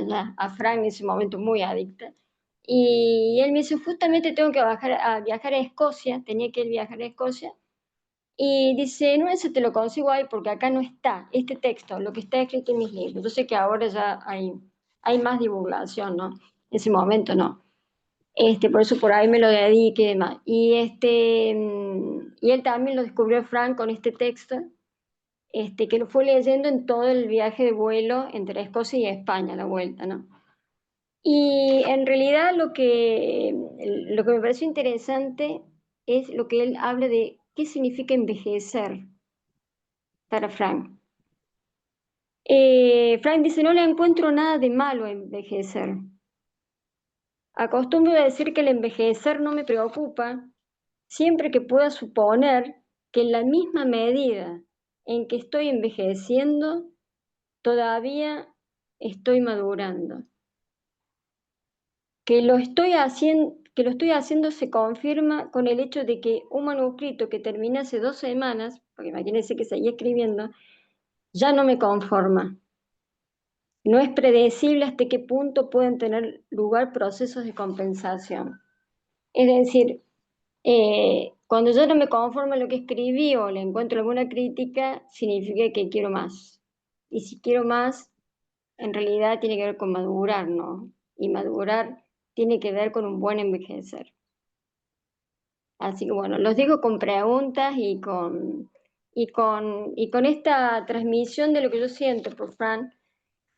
ya, a Frank en ese momento, muy adicta. Y él me dice, justamente tengo que viajar a Escocia, tenía que ir viajar a Escocia. Y dice, no, ese te lo consigo ahí porque acá no está este texto, lo que está escrito en mis libros. Yo sé que ahora ya hay más divulgación, ¿no? En ese momento no. Por eso por ahí me lo dediqué y demás. Y él también lo descubrió Frank con este texto, que lo fue leyendo en todo el viaje de vuelo entre Escocia y España, la vuelta, ¿no? Y en realidad lo que me pareció interesante es lo que él habla de qué significa envejecer para Frank. Frank dice, no le encuentro nada de malo a envejecer. Acostumbro a decir que el envejecer no me preocupa, siempre que pueda suponer que en la misma medida en que estoy envejeciendo, todavía estoy madurando. Que lo estoy haciendo se confirma con el hecho de que un manuscrito que terminé hace 2 semanas, porque imagínense que seguía escribiendo, ya no me conforma. No es predecible hasta qué punto pueden tener lugar procesos de compensación. Es decir, cuando yo no me conformo en lo que escribí o le encuentro alguna crítica, significa que quiero más. Y si quiero más, en realidad tiene que ver con madurar, ¿no? Y madurar tiene que ver con un buen envejecer. Así que bueno, los dejo con preguntas y con esta transmisión de lo que yo siento por Fran,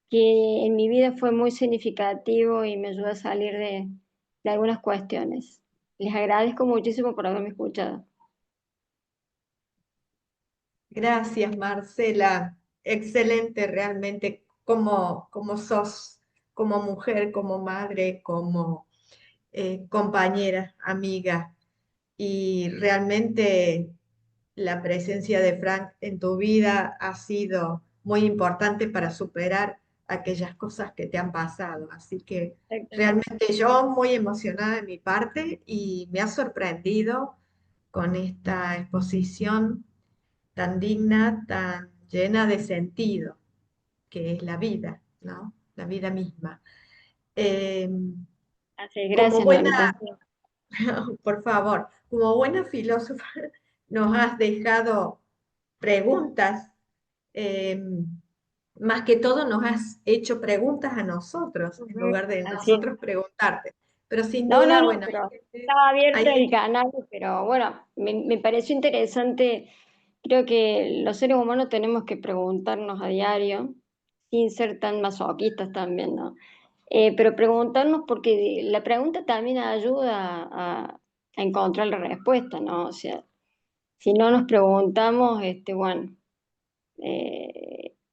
que en mi vida fue muy significativo y me ayudó a salir de algunas cuestiones. Les agradezco muchísimo por haberme escuchado. Gracias, Marcela. Excelente realmente como sos, como mujer, como madre, como compañera, amiga. Y realmente la presencia de Frank en tu vida ha sido muy importante para superar aquellas cosas que te han pasado. Así que Exactamente. realmente yo muy emocionada de mi parte y me ha sorprendido con esta exposición tan digna, tan llena de sentido, que es la vida, ¿no? La vida misma. Eh, Así, como gracias, buena, Norita. por favor, como buena filósofa, nos has dejado preguntas, eh, más que todo nos has hecho preguntas a nosotros, en Ujú. lugar de Así es. nosotros preguntarte. Pero sin No, no, duda, no, bueno, pero estaba abierto hay el canal, pero bueno, me pareció interesante. Creo que los seres humanos tenemos que preguntarnos a diario, sin ser tan masoquistas también, ¿no? Pero preguntarnos porque la pregunta también ayuda a encontrar la respuesta, ¿no? O sea, si no nos preguntamos, bueno,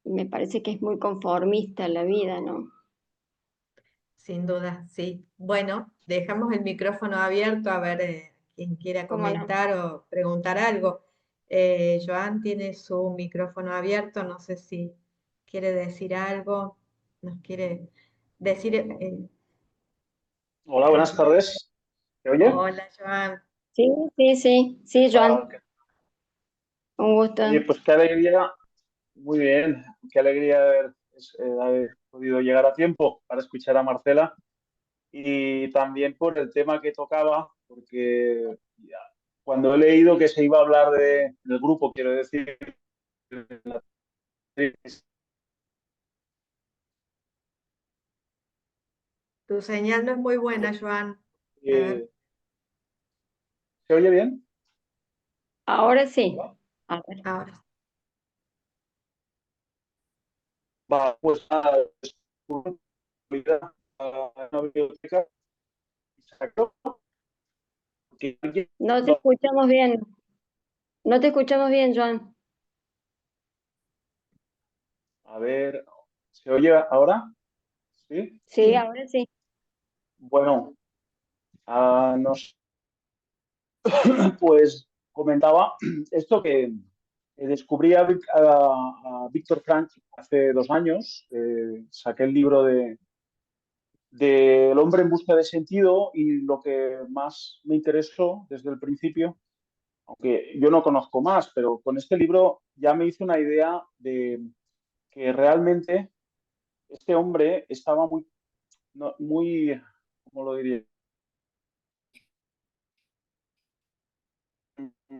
me parece que es muy conformista la vida, ¿no? sin duda, sí. Bueno, dejamos el micrófono abierto a ver quien quiera ¿Cómo no? comentar o preguntar algo. Joan tiene su micrófono abierto, no sé si quiere decir algo, nos quiere decir. Hola, buenas tardes. ¿Se oye? Hola, Joan. Sí, sí, sí, sí, Ah, Joan, un gusto. oye, pues qué alegría, muy bien, qué alegría haber podido llegar a tiempo para escuchar a Marcela y también por el tema que tocaba, porque cuando he leído que se iba a hablar del grupo, quiero decir, Tu señal no es muy buena, Joan. A ver, ¿se oye bien? Ahora sí. Hola. A ver. ahora. Va, pues nada, a una biblioteca y sacó que alguien No te escuchamos bien. No te escuchamos bien, Joan. a ver, ¿se oye ahora? ¿Sí? Sí, Sí. ahora sí. Bueno, nos, pues comentaba esto que descubrí a Víctor Frank hace 2 años. Saqué el libro de El hombre en busca de sentido y lo que más me interesó desde el principio, aunque yo no conozco más, pero con este libro ya me hice una idea de que realmente este hombre estaba muy, muy, ¿cómo lo diría?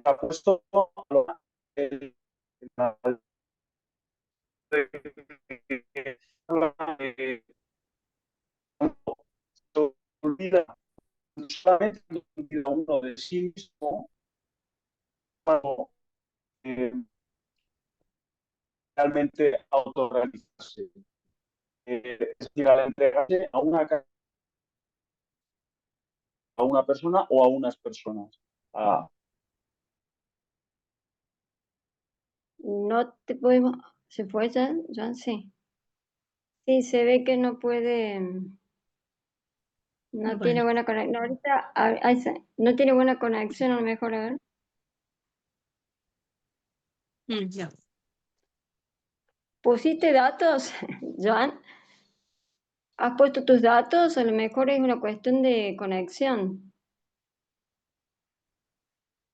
Apuesto a lo el- olvida solamente olvida uno de sí mismo cuando realmente autorrealizarse, es decir, al entregarse a una persona o a unas personas. No te podemos... ¿Se fue ya? Joan, sí. Sí, se ve que no puede... No tiene Bueno, buena conexión. No, ahorita no tiene buena conexión, a lo mejor, a ver. ya. ¿Pusiste datos, Joan? ¿Has puesto tus datos? A lo mejor es una cuestión de conexión.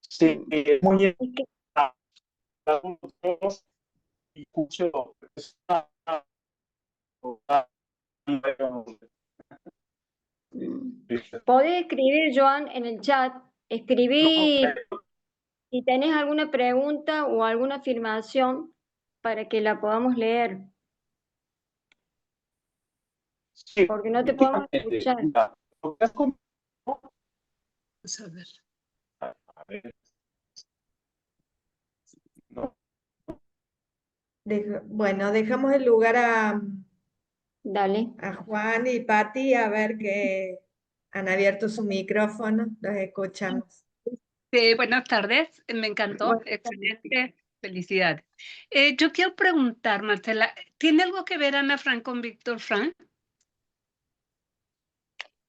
Sí, es muy Es que, y puse podés escribir, Joan, en el chat. Escribí si tenés alguna pregunta o alguna afirmación para que la podamos leer, sí, porque no te podemos efectivamente. escuchar. Mira, lo que has Vamos a ver. a ver, no, Bueno, dejamos el lugar Dale. a Juan y Patti a ver que han abierto su micrófono, los escuchamos. Buenas tardes, me encantó, Buenas tardes. excelente, felicidades. Yo quiero preguntar, Marcela, ¿tiene algo que ver Ana Frank con Víctor Frank?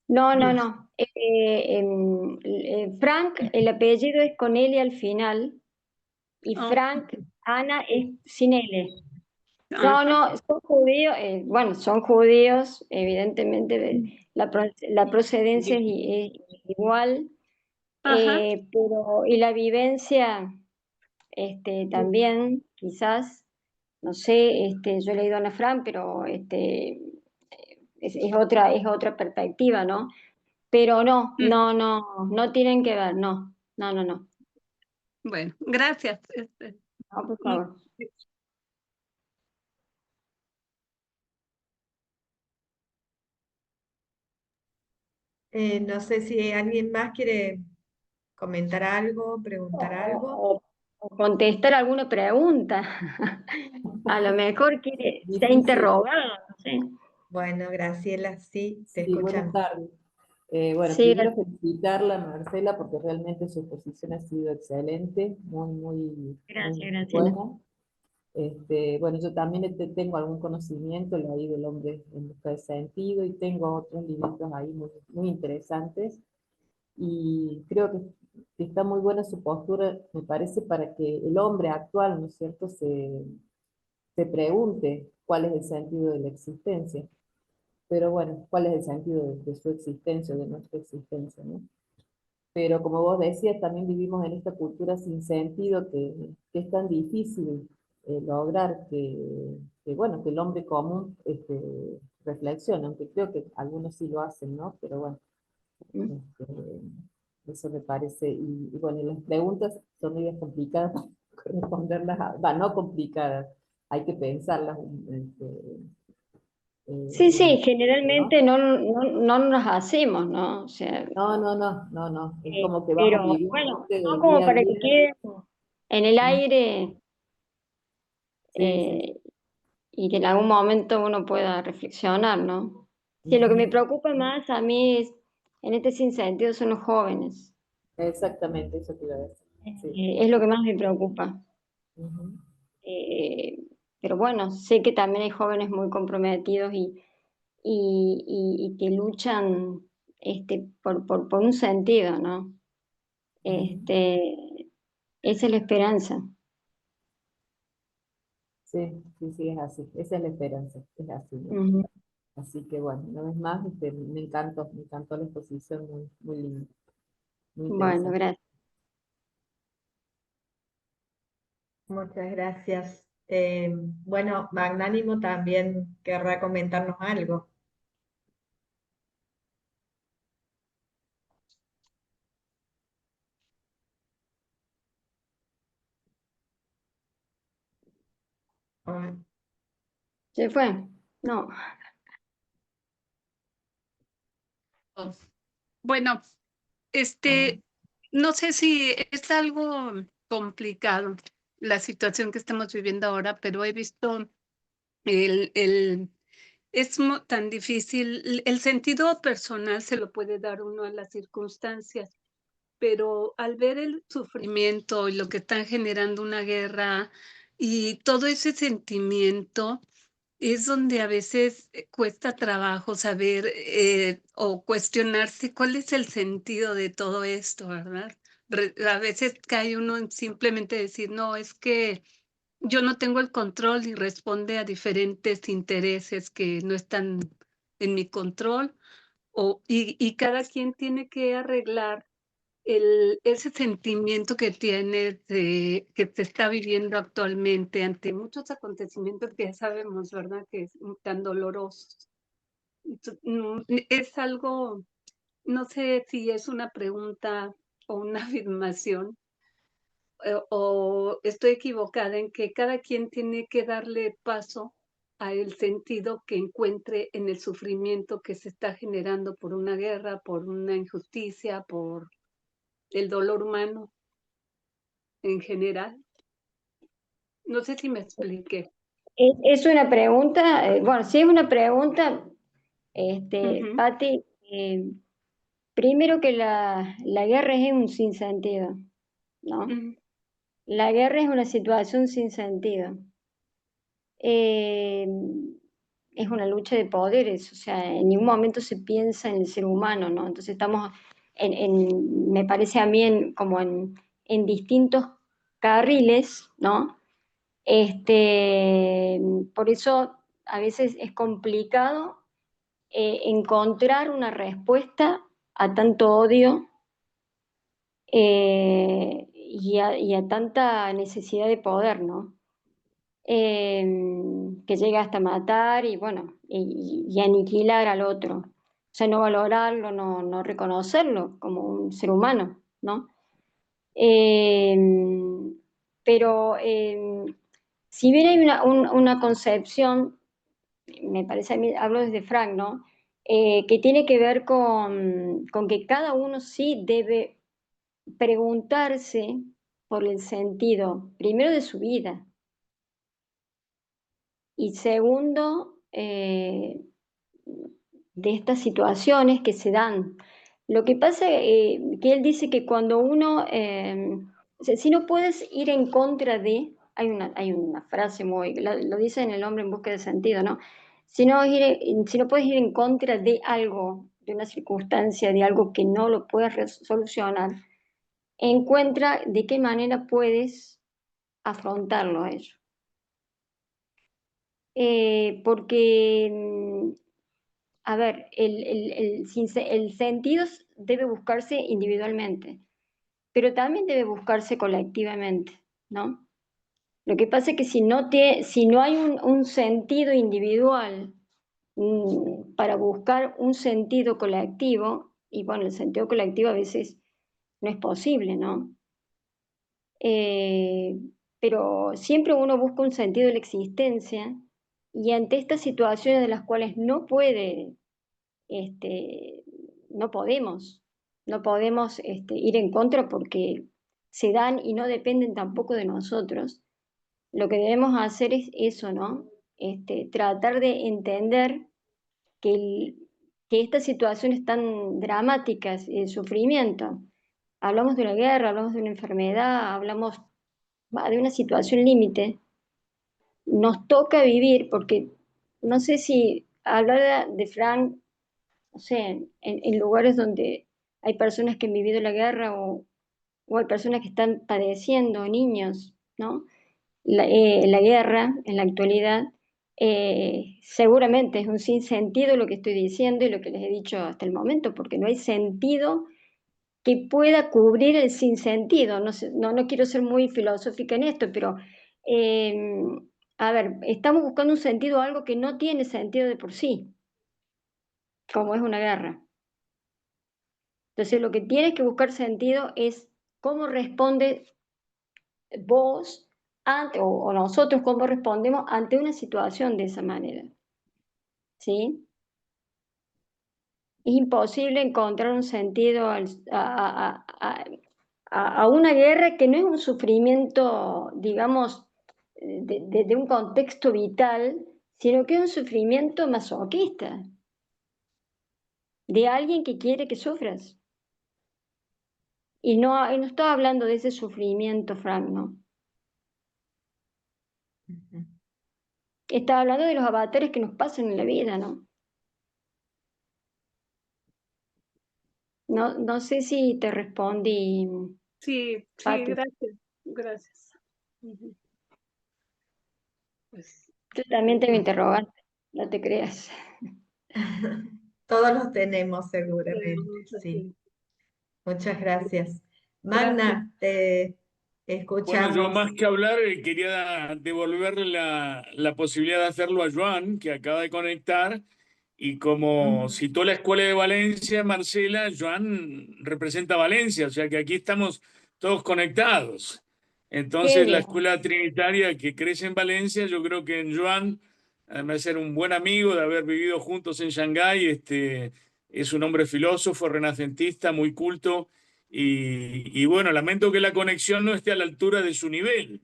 No, no, no. Frank, el apellido es con L al final, y Oh, Frank, Ana es sin L. ah, No, no, son judíos, bueno, son judíos, evidentemente la procedencia es igual, ajá, pero y la vivencia también, quizás, no sé, yo he leído a Ana Frank, pero es otra perspectiva, ¿no? Pero no, mm, no, no, no tienen que ver, no, no, no, no, bueno, gracias. no, por Mm, favor. No sé si alguien más quiere comentar algo, preguntar algo. O contestar alguna pregunta. A lo mejor quiere ser Difícil. interrogado, no sé. Bueno, Graciela, sí, te Sí, buenas escuchamos. tardes. Bueno, Sí, primero felicitarla, Marcela, porque realmente su exposición ha sido excelente, muy, muy, gracias, muy Graciela. buena. Bueno, yo también tengo algún conocimiento, leí del hombre en busca de sentido y tengo otros libros ahí muy, muy interesantes. Y creo que está muy buena su postura, me parece, para que el hombre actual, ¿no es cierto?, se pregunte cuál es el sentido de la existencia. Pero bueno, ¿cuál es el sentido de su existencia, de nuestra existencia, ¿no? Pero como vos decías, también vivimos en esta cultura sin sentido que es tan difícil lograr bueno, que el hombre común reflexione, aunque creo que algunos sí lo hacen, ¿no? Pero bueno, este, eso me parece, y bueno, las preguntas son medio complicadas responderlas, no complicadas, hay que pensarlas, Sí, sí, ¿no? generalmente no nos hacemos, ¿no? O sea, No, no, no, no, no. Es como que vamos pero viviendo bueno, no del como día a para que día. quede en el Mm, aire sí, sí. eh, y que en algún momento uno pueda reflexionar, ¿no? Sí, lo que me Ujú. preocupa más a mí es, en este sinsentido son los jóvenes. Exactamente, eso te iba a decir. Sí. Es lo que más me preocupa. Ujú, Eh, pero bueno, sé que también hay jóvenes muy comprometidos y que luchan por un sentido, ¿no? ujú. Este, esa es la esperanza. Sí, sí, sí, es así. Esa es la esperanza, es así, ¿no? Ujú. Así que bueno, una vez más, me encantó la exposición, muy, muy linda, muy Bueno, interesante. gracias. Muchas gracias. Bueno, Magnánimo también querrá comentarnos algo. Ah, ¿Se fue? No. Bueno, ah, no sé si es algo complicado la situación que estamos viviendo ahora, pero he visto el es tan difícil, el sentido personal se lo puede dar uno a las circunstancias, pero al ver el sufrimiento y lo que están generando una guerra y todo ese sentimiento, es donde a veces cuesta trabajo saber o cuestionarse cuál es el sentido de todo esto, ¿verdad? A veces cae uno en simplemente decir, no, es que yo no tengo el control y responde a diferentes intereses que no están en mi control, y cada quien tiene que arreglar ese sentimiento que tiene que se está viviendo actualmente ante muchos acontecimientos que ya sabemos, ¿verdad? Que es tan dolorosos. Es algo, no sé si es una pregunta o una afirmación, o estoy equivocada en que cada quien tiene que darle paso a el sentido que encuentre en el sufrimiento que se está generando por una guerra, por una injusticia, por el dolor humano en general. No sé si me expliqué. Es una pregunta, bueno, sí es una pregunta, Ujú, Patti, primero que la guerra es un sinsentido, ¿no? ujú, La guerra es una situación sin sentido. Eh, es una lucha de poderes, o sea, en ningún momento se piensa en el ser humano, ¿no? Entonces estamos, me parece a mí, como en distintos carriles, ¿no? Este, por eso a veces es complicado encontrar una respuesta a tanto odio y a tanta necesidad de poder, ¿no? Eh, que llega hasta matar y bueno, y aniquilar al otro. O sea, no valorarlo, no reconocerlo como un ser humano, ¿no? Eh, pero si bien hay una concepción, me parece a mí, hablo desde Frank, ¿no? Que tiene que ver con que cada uno sí debe preguntarse por el sentido, primero de su vida, y segundo, de estas situaciones que se dan. Lo que pasa es que él dice que cuando uno, o sea, si no puedes ir en contra de, hay una frase muy, lo dice en El hombre en busca de sentido, ¿no? Si no puedes ir en contra de algo, de una circunstancia, de algo que no lo puedes solucionar, encuentra de qué manera puedes afrontarlo a ello. Porque a ver, el sentido debe buscarse individualmente, pero también debe buscarse colectivamente, ¿no? Lo que pasa es que si no hay un sentido individual para buscar un sentido colectivo, y bueno, el sentido colectivo a veces no es posible, ¿no? Eh, pero siempre uno busca un sentido de la existencia y ante estas situaciones de las cuales no puede este, no podemos, no podemos ir en contra porque se dan y no dependen tampoco de nosotros. Lo que debemos hacer es eso, ¿no? Tratar de entender que, que estas situaciones tan dramáticas, el sufrimiento, hablamos de una guerra, hablamos de una enfermedad, hablamos de una situación límite, nos toca vivir porque no sé si hablar de Frank, o sea, en lugares donde hay personas que han vivido la guerra o hay personas que están padeciendo, niños, ¿no? la guerra en la actualidad, seguramente es un sinsentido lo que estoy diciendo y lo que les he dicho hasta el momento, porque no hay sentido que pueda cubrir el sinsentido. No quiero ser muy filosófica en esto, pero eh, a ver, estamos buscando un sentido a algo que no tiene sentido de por sí, como es una guerra. Entonces lo que tienes que buscar sentido es cómo responde vos o nosotros, cómo respondemos ante una situación de esa manera. ¿Sí? Es imposible encontrar un sentido a una guerra que no es un sufrimiento, digamos, de un contexto vital, sino que es un sufrimiento masoquista, de alguien que quiere que sufras. Y no estoy hablando de ese sufrimiento, Frank, no. Estaba hablando de los avatares que nos pasan en la vida, ¿no? No sé si te respondí, Sí, Pati. gracias, gracias. Ujú. Pues, Yo también tengo interrogantes, no te creas. Todos los tenemos seguramente, vamos a sí. hacer- Muchas gracias. Gracias. Magna, te Bueno, yo escuchamos. más que hablar, quería devolverle la posibilidad de hacerlo a Joan, que acaba de conectar, y como Ujú. citó la Escuela de Valencia, Marcela, Joan representa Valencia, o sea que aquí estamos todos conectados. Qué Entonces, la bien. Escuela Trinitaria que crece en Valencia, yo creo que en Joan, además de ser un buen amigo, de haber vivido juntos en Shanghái, es un hombre filósofo, renacentista, muy culto, y bueno, lamento que la conexión no esté a la altura de su nivel,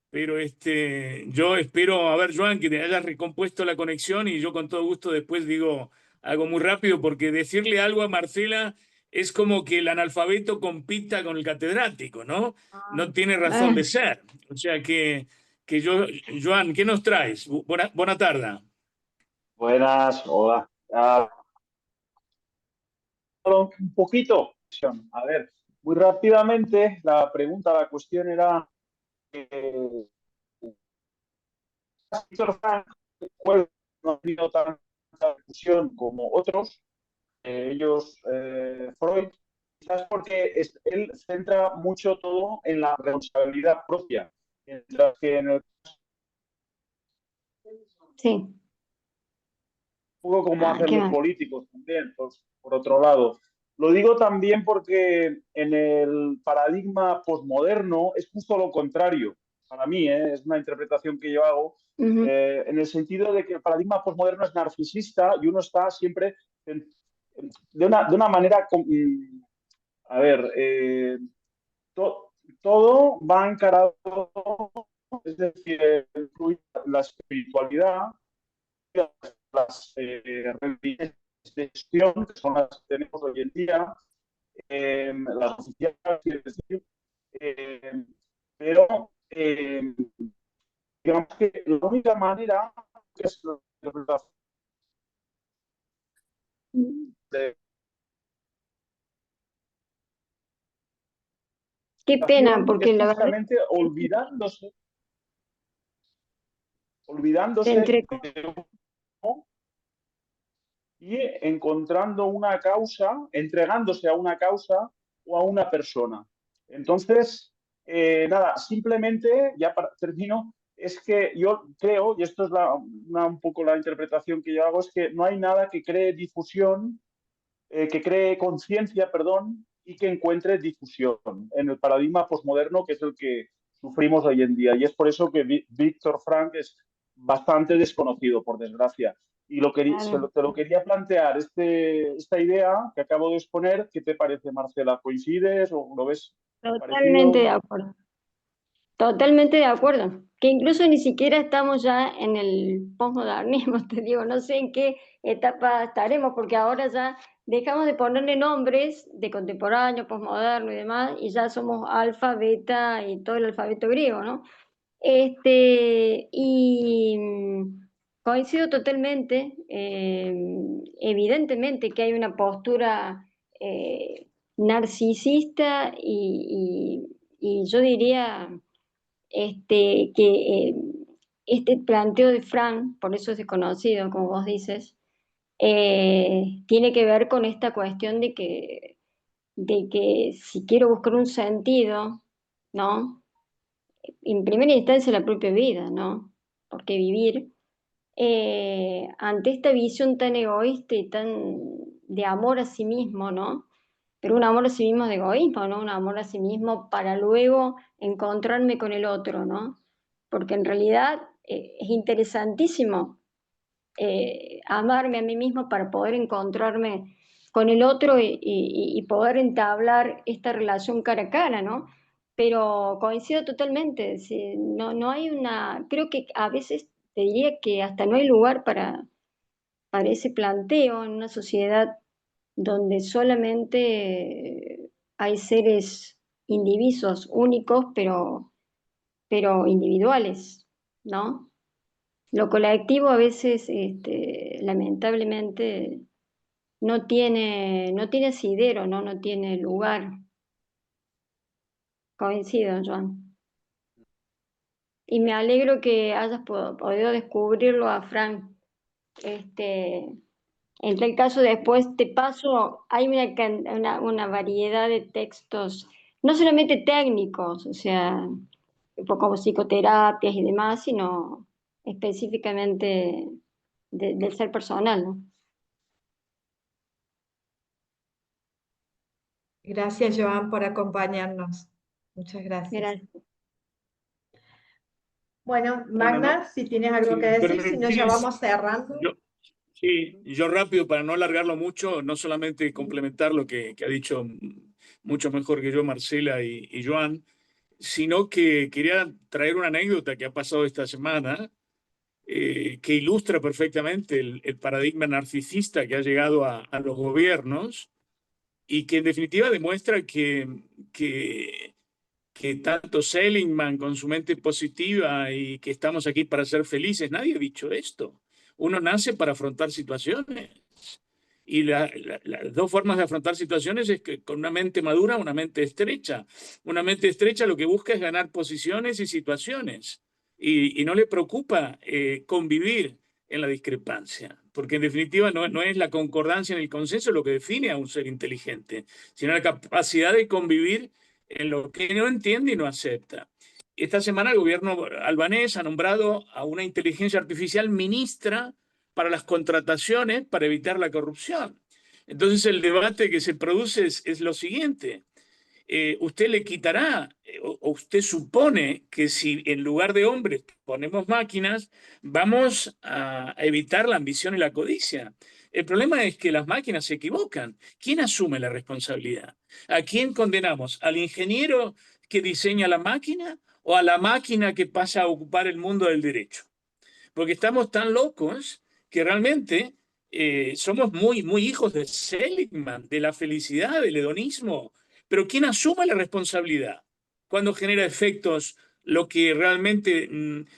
pero yo espero, a ver, Joan, que te hayas recompuesto la conexión y yo con todo gusto después digo algo muy rápido, porque decirle algo a Marcela es como que el analfabeto compita con el catedrático, ¿no? No tiene razón de Ah, ser. O sea Joan, ¿qué nos traes? Buena tarde. Buenas, hola. Un poquito. A ver, muy rápidamente, la pregunta, la cuestión era, eh, Víctor Frank no ha tenido tanta discusión como otros, Freud, quizás porque él centra mucho todo en la responsabilidad propia, mientras que en el sí. poco como Ah, hacen qué los mal. políticos también, pues, por otro lado. Lo digo también porque en el paradigma posmoderno es justo lo contrario, para mí, es una interpretación que yo hago, Ujú. en el sentido de que el paradigma posmoderno es narcisista y uno está siempre de una manera, a ver, todo va encarado, es decir, incluye la espiritualidad, las religiones de gestión, que son las que tenemos hoy en día, las oficiales, quiero decir, eh, pero digamos que la única manera que es la interpretación de Qué pena, es porque la verdad justamente se olvidándose entre... de uno y encontrando una causa, entregándose a una causa o a una persona. Entonces, nada, simplemente, ya termino, es que yo creo, y esto es un poco la interpretación que yo hago, es que no hay nada que cree difusión, que cree conciencia, perdón, y que encuentre difusión en el paradigma posmoderno, que es el que sufrimos hoy en día. Y es por eso que Víctor Frank es bastante desconocido, por desgracia. Y Claro, te lo quería plantear, esta idea que acabo de exponer, ¿qué te parece, Marcela? ¿Coincides o lo ves totalmente de parecido? acuerdo. Totalmente de acuerdo. Que incluso ni siquiera estamos ya en el posmodernismo, te digo, no sé en qué etapa estaremos, porque ahora ya dejamos de ponerle nombres de contemporáneo, posmoderno y demás, y ya somos alfa, beta y todo el alfabeto griego, ¿no? Y coincido totalmente, evidentemente que hay una postura narcisista y yo diría este planteo de Frank, por eso es desconocido, como vos dices, tiene que ver con esta cuestión de que si quiero buscar un sentido, ¿no? En primera instancia la propia vida, ¿no? Porque vivir ante esta visión tan egoísta y tan de amor a sí mismo, ¿no? Pero un amor a sí mismo de egoísmo, ¿no? Un amor a sí mismo para luego encontrarme con el otro, ¿no? Porque en realidad es interesantísimo amarme a mí mismo para poder encontrarme con el otro y poder entablar esta relación cara a cara, ¿no? Pero coincido totalmente, no hay una, creo que a veces te diría que hasta no hay lugar para ese planteo en una sociedad donde solamente hay seres indivisos, únicos, pero individuales, ¿no? Lo colectivo a veces, lamentablemente, no tiene asidero, ¿no? No tiene lugar. Coincido, Joan. Y me alegro que hayas podido descubrirlo a Frank. En tal caso, después te paso, hay una variedad de textos, no solamente técnicos, o sea, como psicoterapias y demás, sino específicamente del ser personal, ¿no? Gracias, Joan, por acompañarnos. Muchas gracias. Gracias. Bueno, Bueno, Magda, si tienes si algo que me decir, si no, ya permitís, vamos cerrando. yo rápido, para no alargarlo mucho, no solamente complementar lo que ha dicho mucho mejor que yo Marcela y Joan, sino que quería traer una anécdota que ha pasado esta semana, que ilustra perfectamente el paradigma narcisista que ha llegado a los gobiernos y que en definitiva demuestra que tanto Seligman con su mente positiva y que estamos aquí para ser felices, nadie ha dicho esto. Uno nace para afrontar situaciones. Y las dos formas de afrontar situaciones es que con una mente madura, una mente estrecha. Una mente estrecha lo que busca es ganar posiciones y situaciones. Y no le preocupa convivir en la discrepancia. Porque en definitiva no es la concordancia en el consenso lo que define a un ser inteligente, sino la capacidad de convivir en lo que no entiende y no acepta. Esta semana el gobierno albanés ha nombrado a una inteligencia artificial ministra para las contrataciones para evitar la corrupción. Entonces el debate que se produce es lo siguiente. Usted le quitará, o usted supone que si en lugar de hombres ponemos máquinas, vamos a evitar la ambición y la codicia. El problema es que las máquinas se equivocan. ¿Quién asume la responsabilidad? ¿A quién condenamos? ¿Al ingeniero que diseña la máquina o a la máquina que pasa a ocupar el mundo del derecho? Porque estamos tan locos que realmente somos muy hijos de Seligman, de la felicidad, del hedonismo. Pero ¿quién asume la responsabilidad cuando genera efectos lo que realmente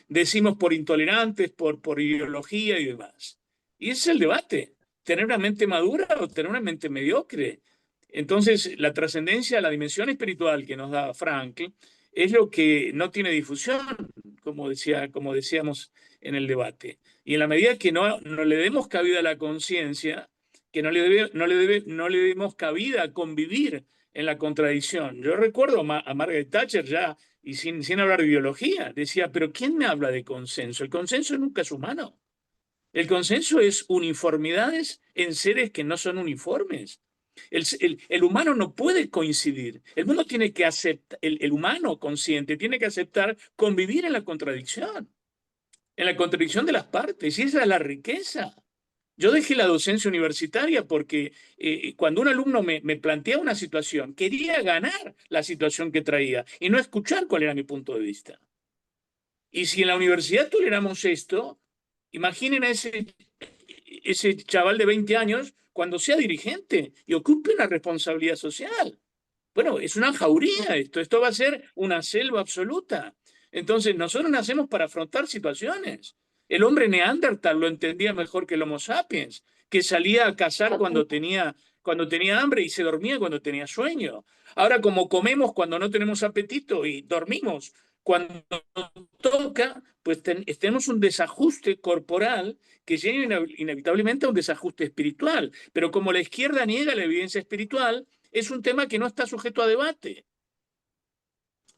decimos por intolerantes, por ideología y demás? Y ese es el debate, tener una mente madura o tener una mente mediocre. Entonces, la trascendencia, la dimensión espiritual que nos da Frankl es lo que no tiene difusión, como decíamos en el debate. Y en la medida que no le demos cabida a la conciencia, que no le demos cabida a convivir en la contradicción. Yo recuerdo a Margaret Thatcher ya, y sin hablar de ideología, decía, pero ¿quién me habla de consenso? El consenso nunca es humano. El consenso es uniformidades en seres que no son uniformes. El humano no puede coincidir. El mundo tiene que aceptar, el humano consciente tiene que aceptar convivir en la contradicción de las partes. Y esa es la riqueza. Yo dejé la docencia universitaria porque cuando un alumno me plantea una situación, quería ganar la situación que traía y no escuchar cuál era mi punto de vista. Y si en la universidad toleramos esto, imaginen a ese chaval de 20 años cuando sea dirigente y ocupe una responsabilidad social. Bueno, es una jauría esto va a ser una selva absoluta. Entonces, nosotros nacemos para afrontar situaciones. El hombre neandertal lo entendía mejor que el Homo sapiens, que salía a cazar cuando tenía hambre y se dormía cuando tenía sueño. Ahora, como comemos cuando no tenemos apetito y dormimos cuando toca, pues tenemos un desajuste corporal que llega inevitablemente a un desajuste espiritual. Pero como la izquierda niega la evidencia espiritual, es un tema que no está sujeto a debate.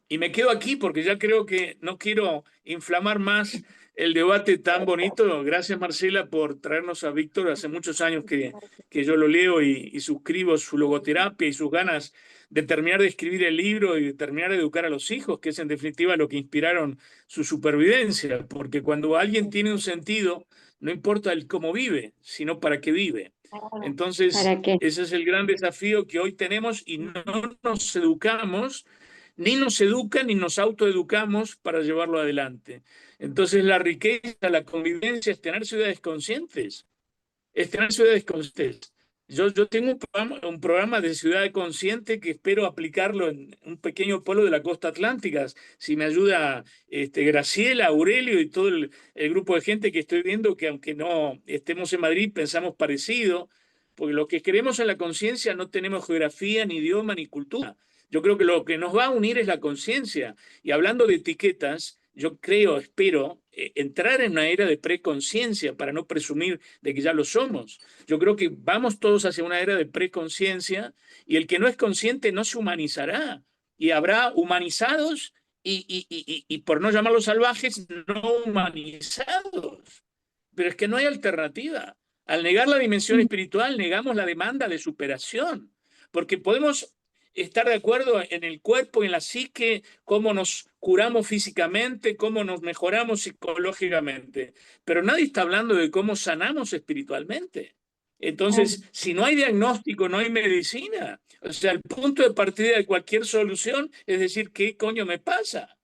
Y me quedo aquí porque ya creo que no quiero inflamar más el debate tan bonito. Gracias, Marcela, por traernos a Víctor. Hace muchos años que yo lo leo y suscribo su logoterapia y sus ganas de terminar de escribir el libro y de terminar de educar a los hijos, que es en definitiva lo que inspiraron su supervivencia. Porque cuando alguien tiene un sentido, no importa el cómo vive, sino para qué vive. Entonces, ¿Para qué? ese es el gran desafío que hoy tenemos y no nos educamos, ni nos educan ni nos autoeducamos para llevarlo adelante. Entonces la riqueza, la convivencia es tener ciudades conscientes. Es tener ciudades conscientes. Yo tengo un programa de ciudad consciente que espero aplicarlo en un pequeño pueblo de la costa atlántica. Si me ayuda Graciela, Aurelio y todo el grupo de gente que estoy viendo, que aunque no estemos en Madrid, pensamos parecido, porque lo que queremos en la conciencia no tenemos geografía, ni idioma, ni cultura. Yo creo que lo que nos va a unir es la conciencia. Y hablando de etiquetas, yo creo, espero, entrar en una era de preconciencia para no presumir de que ya lo somos. Yo creo que vamos todos hacia una era de preconciencia y el que no es consciente no se humanizará. Y habrá humanizados y por no llamarlos salvajes, no humanizados. Pero es que no hay alternativa. Al negar la dimensión espiritual, negamos la demanda de superación. Porque podemos estar de acuerdo en el cuerpo, en la psique, cómo nos curamos físicamente, cómo nos mejoramos psicológicamente, pero nadie está hablando de cómo sanamos espiritualmente. Entonces, si no hay diagnóstico, no hay medicina. O sea, el punto de partida de cualquier solución es decir, ¿qué coño me pasa?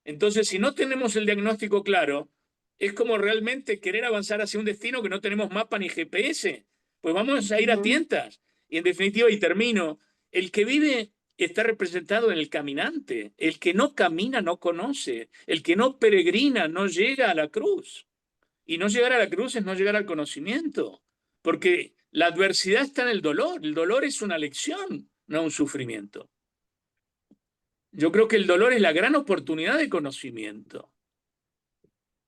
Entonces, si no tenemos el diagnóstico claro, es como realmente querer avanzar hacia un destino que no tenemos mapa ni GPS. Pues vamos a ir a tientas. Y en definitiva, y termino, el que vive está representado en el caminante. El que no camina no conoce. El que no peregrina no llega a la cruz. Y no llegar a la cruz es no llegar al conocimiento. Porque la adversidad está en el dolor. El dolor es una lección, no un sufrimiento. Yo creo que el dolor es la gran oportunidad de conocimiento.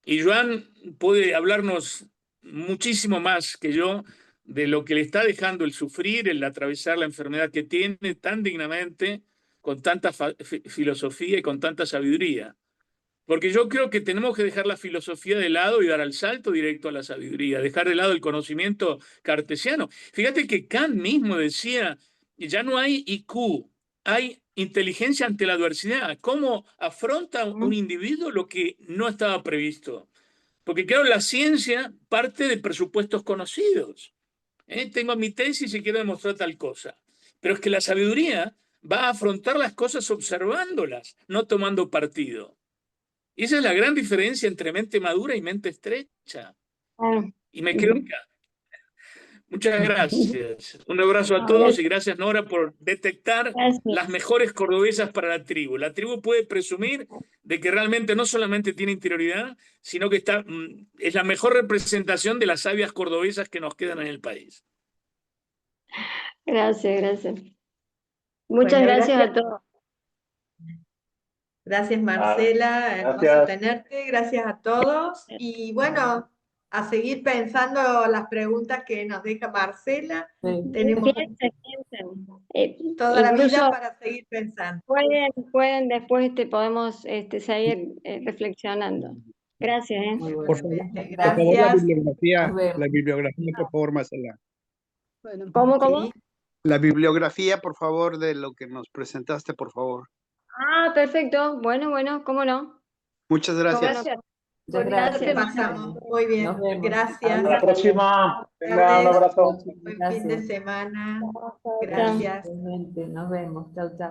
Y Joan puede hablarnos muchísimo más que yo de lo que le está dejando el sufrir, el atravesar la enfermedad que tiene tan dignamente, con tanta filosofía y con tanta sabiduría. Porque yo creo que tenemos que dejar la filosofía de lado y dar el salto directo a la sabiduría, dejar de lado el conocimiento cartesiano. Fíjate que Kant mismo decía, ya no hay IQ, hay inteligencia ante la adversidad. ¿Cómo afronta un individuo lo que no estaba previsto? Porque claro, la ciencia parte de presupuestos conocidos. Tengo mi tesis y quiero demostrar tal cosa. Pero es que la sabiduría va a afrontar las cosas observándolas, no tomando partido. Y esa es la gran diferencia entre mente madura y mente estrecha. Y me quedo acá. Muchas gracias. Un abrazo a todos y gracias, Nora, por detectar las mejores cordobesas para la tribu. La tribu puede presumir de que realmente no solamente tiene interioridad, sino que es la mejor representación de las sabias cordobesas que nos quedan en el país. Gracias. Muchas gracias a todos. Gracias, Marcela, hermoso tenerte, gracias a todos. Y bueno, a seguir pensando las preguntas que nos deja Marcela. Tenemos toda la vida para seguir pensando. Pueden después podemos seguir reflexionando. Gracias. Por favor, gracias. La bibliografía, por favor, Marcela. Bueno, ¿Cómo? La bibliografía, por favor, de lo que nos presentaste, por favor. Ah, perfecto. Bueno, cómo no. Muchas gracias. Gracias. Pasamos. Muy bien. Gracias. Hasta la próxima. Venga, un abrazo. Buen fin de semana. Chao. Gracias. Nos vemos. Chau, chau.